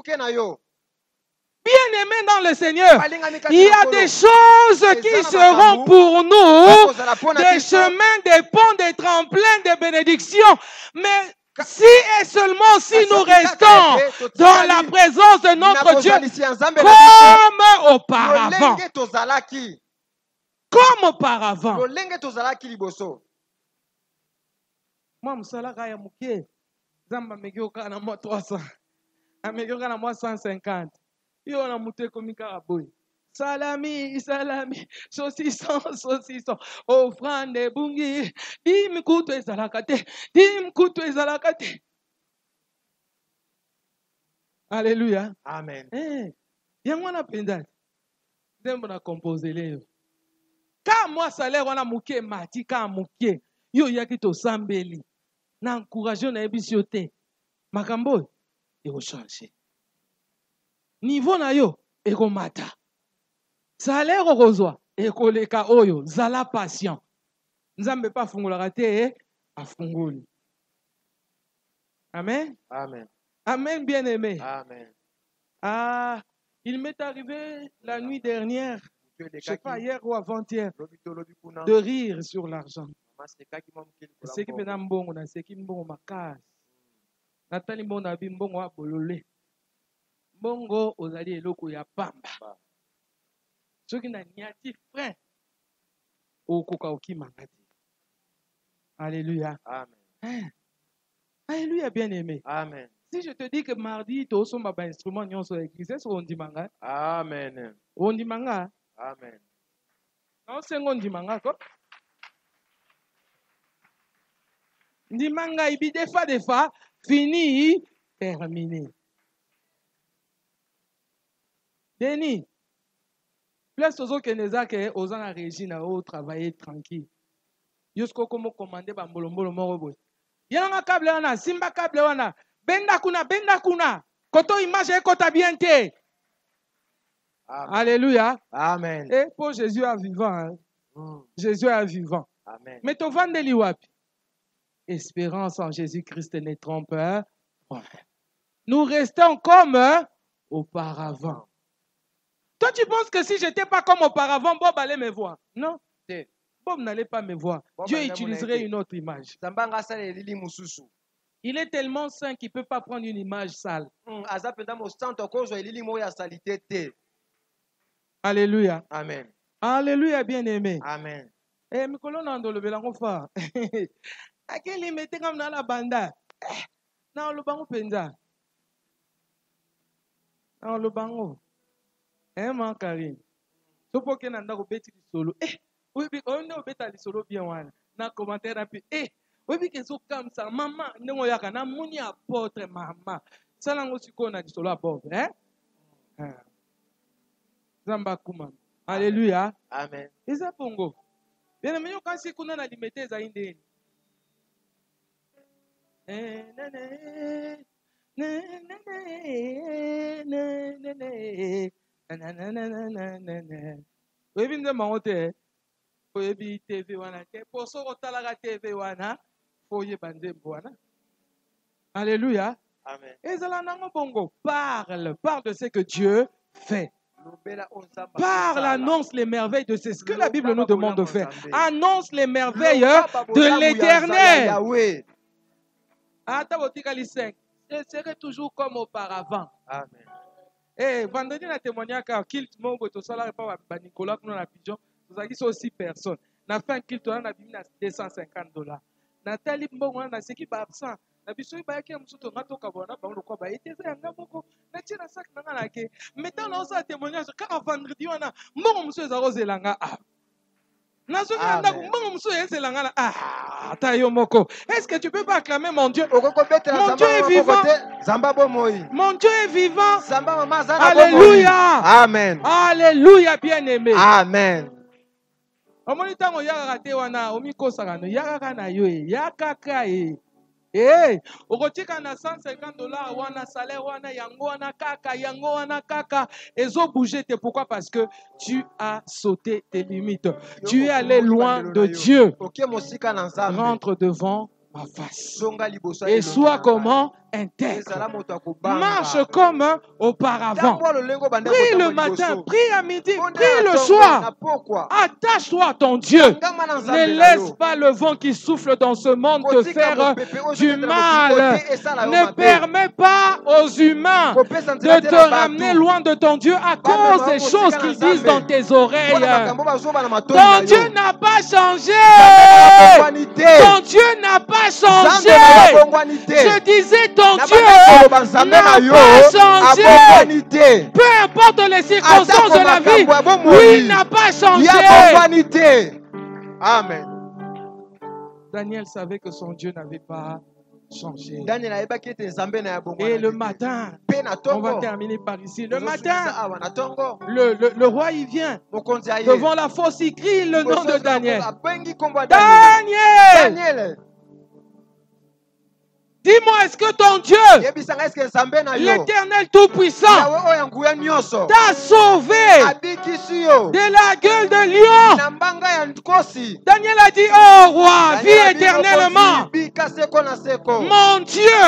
Bien-aimé dans le Seigneur, il y a des choses qui seront pour nous des chemins, des ponts, des tremplins, des bénédictions. Mais si et seulement si nous restons dans la présence de notre Dieu comme auparavant. Comme auparavant. Moi, Moussala ya Mouké, Zamba Megioka na moi 300. Amegioka na moi 150. Yo na mouté comme Karaboy. Salami, salami, saucisson, saucisson, offrande bungi, dim kutu ezalakate, dim kutu ezalakate. Alléluia. Amen. Eh, yango na penda. Dembo na composer leo. Ka moi salaire wana muke mati ka muke. Yo yaki to sambeli. Na encourager na ebisio te. Makambo eko changer. Niveau na yo eko mata. Salaire okozwa ekoleka oyo zala patient. Nzambe pa fungolaka te afungoli. Amen. Amen. Amen, bien-aimé. Amen. Ah, il m'est arrivé la nuit dernière, je ne sais pas, hier ou avant-hier, de rire sur l'argent. C'est qui peut mbongo na c'est qui mbongo makas. Natali mbongo na bimbongo wa bolole. Mbongo ozali eloko ya pamba. Soki na niati frein okoka okimanga te. Alléluia. Amen. Alléluia, bien-aimé. Amen. Si je te dis que mardi, tu as un instrument sur l'église, est-ce qu'on dit manga? Amen. On dit manga? Amen. Non, c'est on dit manga, quoi. Dit manga, il dit des fois, fini, terminé. Denis, place aux autres que aux en régie, au travailler tranquille. Yosko comme commander bambolombolo morobo. Yana câble wana, simba câble wana. Benda kuna. Koto image kota bien te. Alléluia. Amen. Et pour Jésus est vivant. Hein? Jésus est vivant. Amen. Mais ton vendeli wapi. Espérance en Jésus-Christ ne trompe. Hein? Nous restons comme auparavant. Toi, tu penses que si je n'étais pas comme auparavant, Bob allait me voir? Non. Bob n'allait pas me voir. Dieu utiliserait une autre image. Il est tellement saint qu'il ne peut pas prendre une image sale. Alléluia. Amen. Alléluia, bien-aimé. Amen. Eh, Mikolo Nando le belango fa. Akeli mette comme dans la banda. Non, le bango penza. Non, le bango. Eh, man Karine. Sopo ke nanda ko beti solo. Oui, on ne beta li solo bien wana. Na commentaire rapide. Oui, que so comme ça, maman, ndongo yaka na muni apôtre mama. Salango siko na solo apôtre, Zamba kuma. Alléluia. Amen. Eza pongo. Bien aimé, quand c'est qu'on a limité za indeni. oyebi nzembo yango te oyebi tv wana te po soki otalaka tv wana fo oyeba nzembo wana. Alléluia. Amen. ezala nango bongo, parle de ce que Dieu fait. Parle, annonce les merveilles de ce que la Bible nous demande de faire. Annonce les merveilles de l'Éternel. Ce serait toujours comme auparavant. Amen. Et vendredi, na témoignage car kilt mo boto sala pas ba Nicolas nous na pigeon, nous avons 6 personnes. Na fin kilt on a bimi na $250. Na tali mbongo na seki ba absent. Na biso ba yake msuto ngato kabona ba ngoko ba eteza yanga moko na tina sak na ngana ke. Mettons na osa témoignage car vendredi wana mbongo msuto za rozelanga ah. Est-ce que tu peux pas acclamer mon Dieu? Mon Dieu est vivant. Mon Dieu est vivant. Alléluia. Amen. Alléluia, bien-aimé. Amen. Okotika na $150 wana salaire wana yango wana kaka ezo bouger te. Pourquoi? Parce que tu as sauté tes limites. Tu es allé loin de Dieu. Rentre devant ma face et sois comment? Intègre. Marche comme auparavant. Prie le matin, prie à midi, prie le soir. Attache-toi à ton Dieu. Ne laisse pas le vent qui souffle dans ce monde te faire du mal. Ne permets pas aux humains de te ramener loin de ton Dieu à cause des choses qu'ils disent dans tes oreilles. Ton Dieu n'a pas changé. Ton Dieu n'a pas changé. Je disais ton Dieu n'a pas changé. Peu importe les circonstances de la vie, lui n'a pas changé. Amen. Daniel savait que son Dieu n'avait pas changé. Et le matin, on va terminer par ici. Le matin, le roi il vient devant la fosse, il crie le nom de Daniel. Daniel! Dis-moi, est-ce que ton Dieu, l'Éternel Tout-Puissant, t'a sauvé de la gueule de lion? Daniel a dit, oh roi, vis éternellement. Mon Dieu,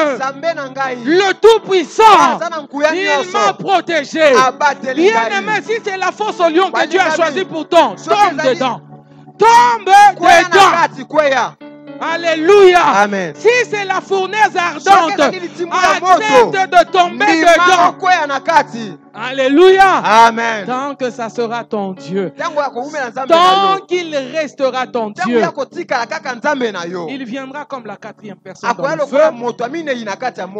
le Tout-Puissant, il m'a protégé. Bien-aimé, si c'est la fosse au lion que Dieu a choisi pour toi, tombe dedans. Tombe dedans. Alléluia. Amen. Si c'est la fournaise ardente, accepte de tomber dedans. Alléluia. Amen. Tant que ça sera ton Dieu. Tant qu'il restera ton Dieu. Il viendra comme la 4e personne dans le feu.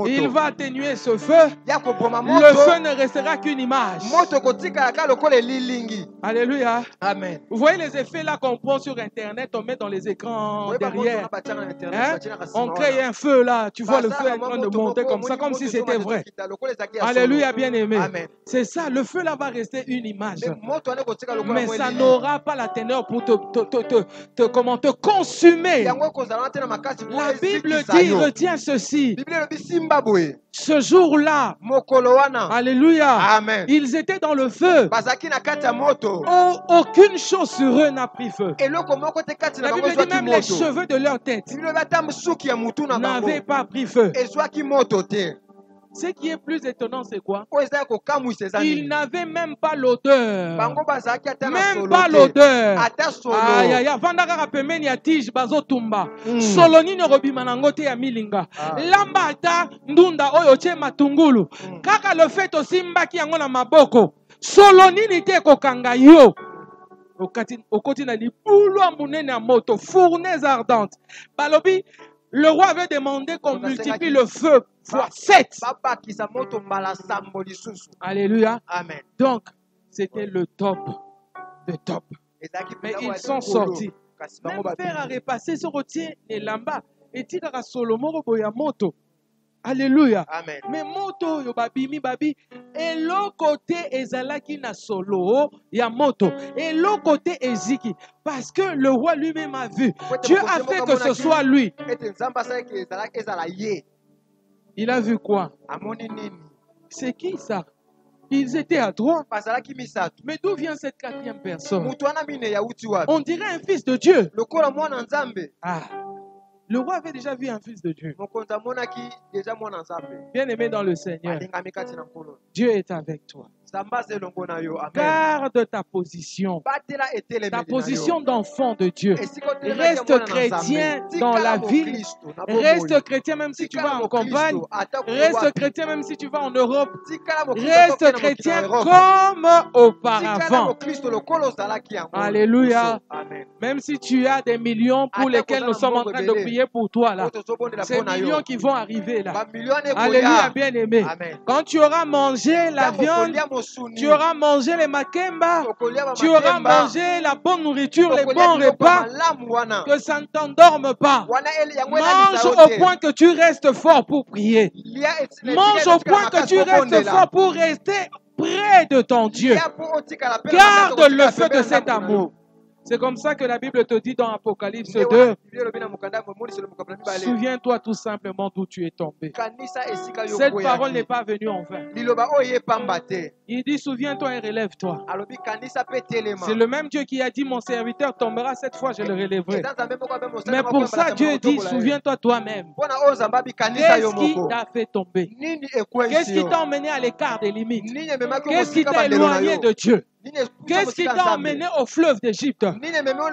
Il va atténuer ce feu. Le feu ne restera qu'une image. Alléluia. Amen. Vous voyez les effets là qu'on prend sur Internet, on met dans les écrans derrière. Hein? On crée un feu là. Tu vois le feu en train de monter comme ça, comme si c'était vrai. Alléluia, bien-aimé. C'est ça, le feu là va rester une image. Mais ça n'aura pas la teneur pour te consumer. La Bible dit, retiens ceci. Ce jour-là, alléluia, Amen. Ils étaient dans le feu. Aucune chose sur eux n'a pris feu. La Bible dit même les cheveux de leur tête n'avaient pas pris feu. Ce qui est plus étonnant, c'est quoi? Ils n'avaient même pas l'odeur. Même pas l'odeur. Aïe, aïe, vandaka pemeni ya tige bazotumba. Soloni no robima nango te ya milinga. Lamba ata ndunda oyo che matungulu. Kaka le fait aussi mbaki yango na maboko. Soloni ni te kokanga yo. Okoti na libulu amunene ya moto, fournaise ardente. Balobi, le roi avait demandé qu'on multiplie le feu fois 7. Alléluia. Amen. Donc, c'était le top de top. Mais ils sont sortis. Même faire à repasser ce retier et lamba. Et tika Solomon boya moto. Alléluia. Amen. Mais moto yo babimi babi et l'autre côté ezalaki na solo ya moto et l'autre côté eziki parce que le roi lui-même a vu. Dieu a fait que ce soit lui. Il a vu quoi? C'est qui ça? Ils étaient à droite. Mais d'où vient cette quatrième personne? On dirait un fils de Dieu. Ah. Le roi avait déjà vu un fils de Dieu. Bien aimé dans le Seigneur, Dieu est avec toi. Garde ta position d'enfant de Dieu. Reste chrétien dans la ville. Reste chrétien même si tu vas en campagne. Reste chrétien même si tu vas en Europe. Reste chrétien comme auparavant. Alléluia. Même si tu as des millions pour lesquels nous sommes en train de prier pour toi là. Ces millions qui vont arriver là. Alléluia, bien-aimé. Quand tu auras mangé la viande, tu auras mangé les makemba, tu auras mangé la bonne nourriture, les bons repas, que ça ne t'endorme pas. Mange au point que tu restes fort pour prier. Mange au point que tu restes fort pour rester près de ton Dieu. Garde le feu de cet amour. C'est comme ça que la Bible te dit dans Apocalypse 2. Souviens-toi tout simplement d'où tu es tombé. Cette parole n'est pas venue en vain. Il dit souviens-toi et relève-toi. C'est le même Dieu qui a dit mon serviteur tombera, cette fois je le relèverai. Mais pour ça Dieu dit souviens-toi toi-même. Qu'est-ce qui t'a fait tomber? Qu'est-ce qui t'a emmené à l'écart des limites? Qu'est-ce qui t'a éloigné de Dieu? Qu'est-ce qui t'a emmené au fleuve d'Égypte?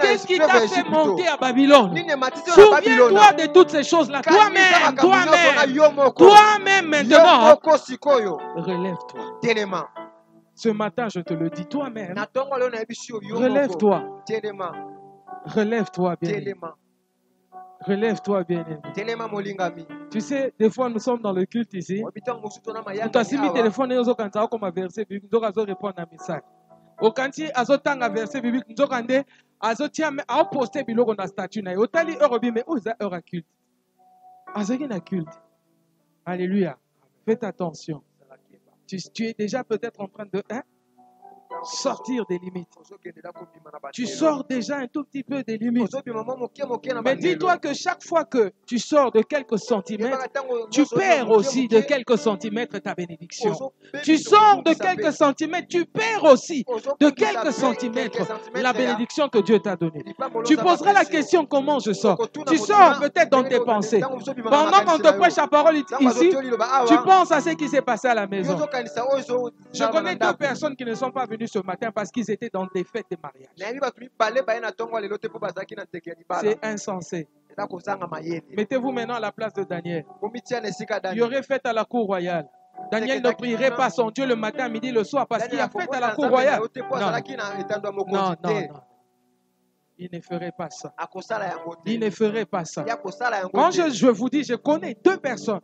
Qu'est-ce qui t'a fait monter à Babylone? Souviens-toi de toutes ces choses-là. Toi-même maintenant, relève-toi. Ce matin, je te le dis, toi-même, relève-toi. Relève-toi, bien-aimé. Relève-toi, bien-aimé. Tu sais, des fois, nous sommes dans le culte ici. Tu as mis le téléphone et nous avons versé, nous avons répondu à un message. Au kanti azotanga verset biblique nzokande azotia a poster biloko na statut na otali eurobi mais oza heure à culte azaki na culte. Alléluia. Faites attention. Tu es déjà peut-être en train de sortir des limites. Tu sors déjà un tout petit peu des limites. Mais dis-toi que chaque fois que tu sors de quelques centimètres, tu perds aussi de quelques centimètres ta bénédiction. Tu sors de quelques centimètres, tu perds aussi de quelques centimètres la bénédiction que Dieu t'a donnée. Tu poseras la question comment je sors. Tu sors peut-être dans tes pensées. Pendant qu'on te prêche la parole ici, tu penses à ce qui s'est passé à la maison. Je connais deux personnes qui ne sont pas venues ce matin parce qu'ils étaient dans des fêtes de mariage. C'est insensé. Mettez-vous maintenant à la place de Daniel. Il y aurait fête à la cour royale. Daniel ne prierait pas son Dieu le matin, midi, le soir parce qu'il y a fête à la cour royale. Non. Il ne ferait pas ça. Il ne ferait pas ça. Quand je vous dis, je connais deux personnes.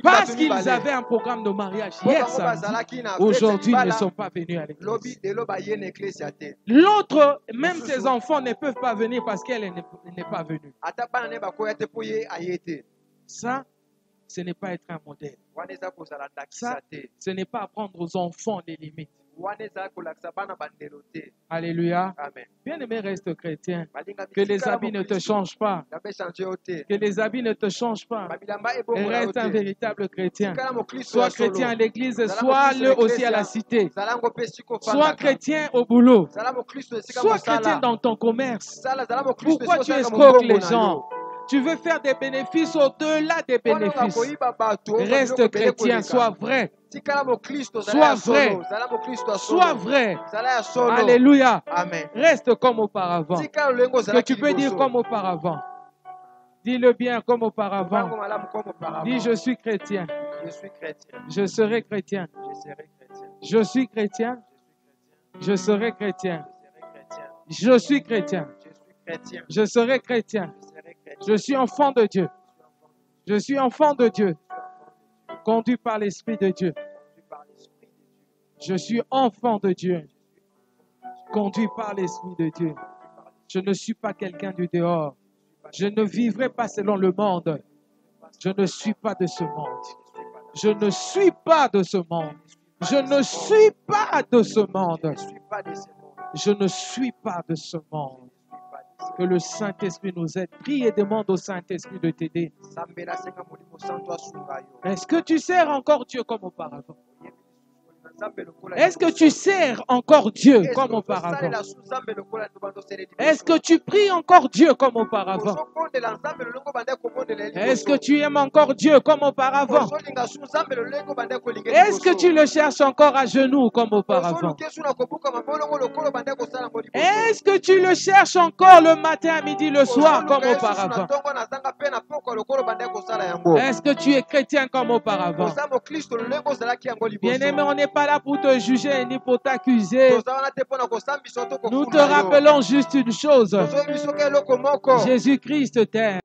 Parce qu'ils avaient un programme de mariage hier samedi. Aujourd'hui, ils ne sont pas venus à l'église. L'autre, même ses enfants ne peuvent pas venir parce qu'elle n'est pas venue. Ça, ce n'est pas être un modèle. Ça, ce n'est pas apprendre aux enfants les limites. Alléluia. Bien-aimé, reste chrétien. Que les habits ne te changent pas. Que les habits ne te changent pas. Et reste un véritable chrétien. Sois chrétien à l'église, sois-le aussi à la cité. Sois chrétien au boulot. Sois chrétien dans ton commerce. Pourquoi tu escroques les gens? Tu veux faire des bénéfices au-delà des bénéfices. Reste chrétien, sois vrai. Sois vrai. Sois vrai. Alléluia. Reste comme auparavant. Que tu peux dire comme auparavant. Dis-le bien comme auparavant. Dis je suis chrétien. Je serai chrétien. Je suis chrétien. Je serai chrétien. Je suis chrétien. Je serai chrétien. Je suis enfant de Dieu. Je suis enfant de Dieu. Conduit par l'Esprit de Dieu. Je suis enfant de Dieu. Conduit par l'Esprit de Dieu. Je ne suis pas quelqu'un du dehors. Je ne vivrai pas selon le monde. Je ne suis pas de ce monde. Je ne suis pas de ce monde. Je ne suis pas de ce monde. Je ne suis pas de ce monde. Que le Saint-Esprit nous aide. Prie et demande au Saint-Esprit de t'aider. Est-ce que tu sers encore Dieu comme auparavant? Est-ce que tu sers encore Dieu comme auparavant? Est-ce que tu pries encore Dieu comme auparavant? Est-ce que tu aimes encore Dieu comme auparavant? Est-ce que tu le cherches encore à genoux comme auparavant? Est-ce que tu le cherches encore le matin, à midi, le soir comme auparavant? Est-ce que tu es chrétien comme auparavant? Bien-aimé, on n'est pas là pour te juger ni pour t'accuser. Nous te rappelons juste une chose. Jésus-Christ t'aime.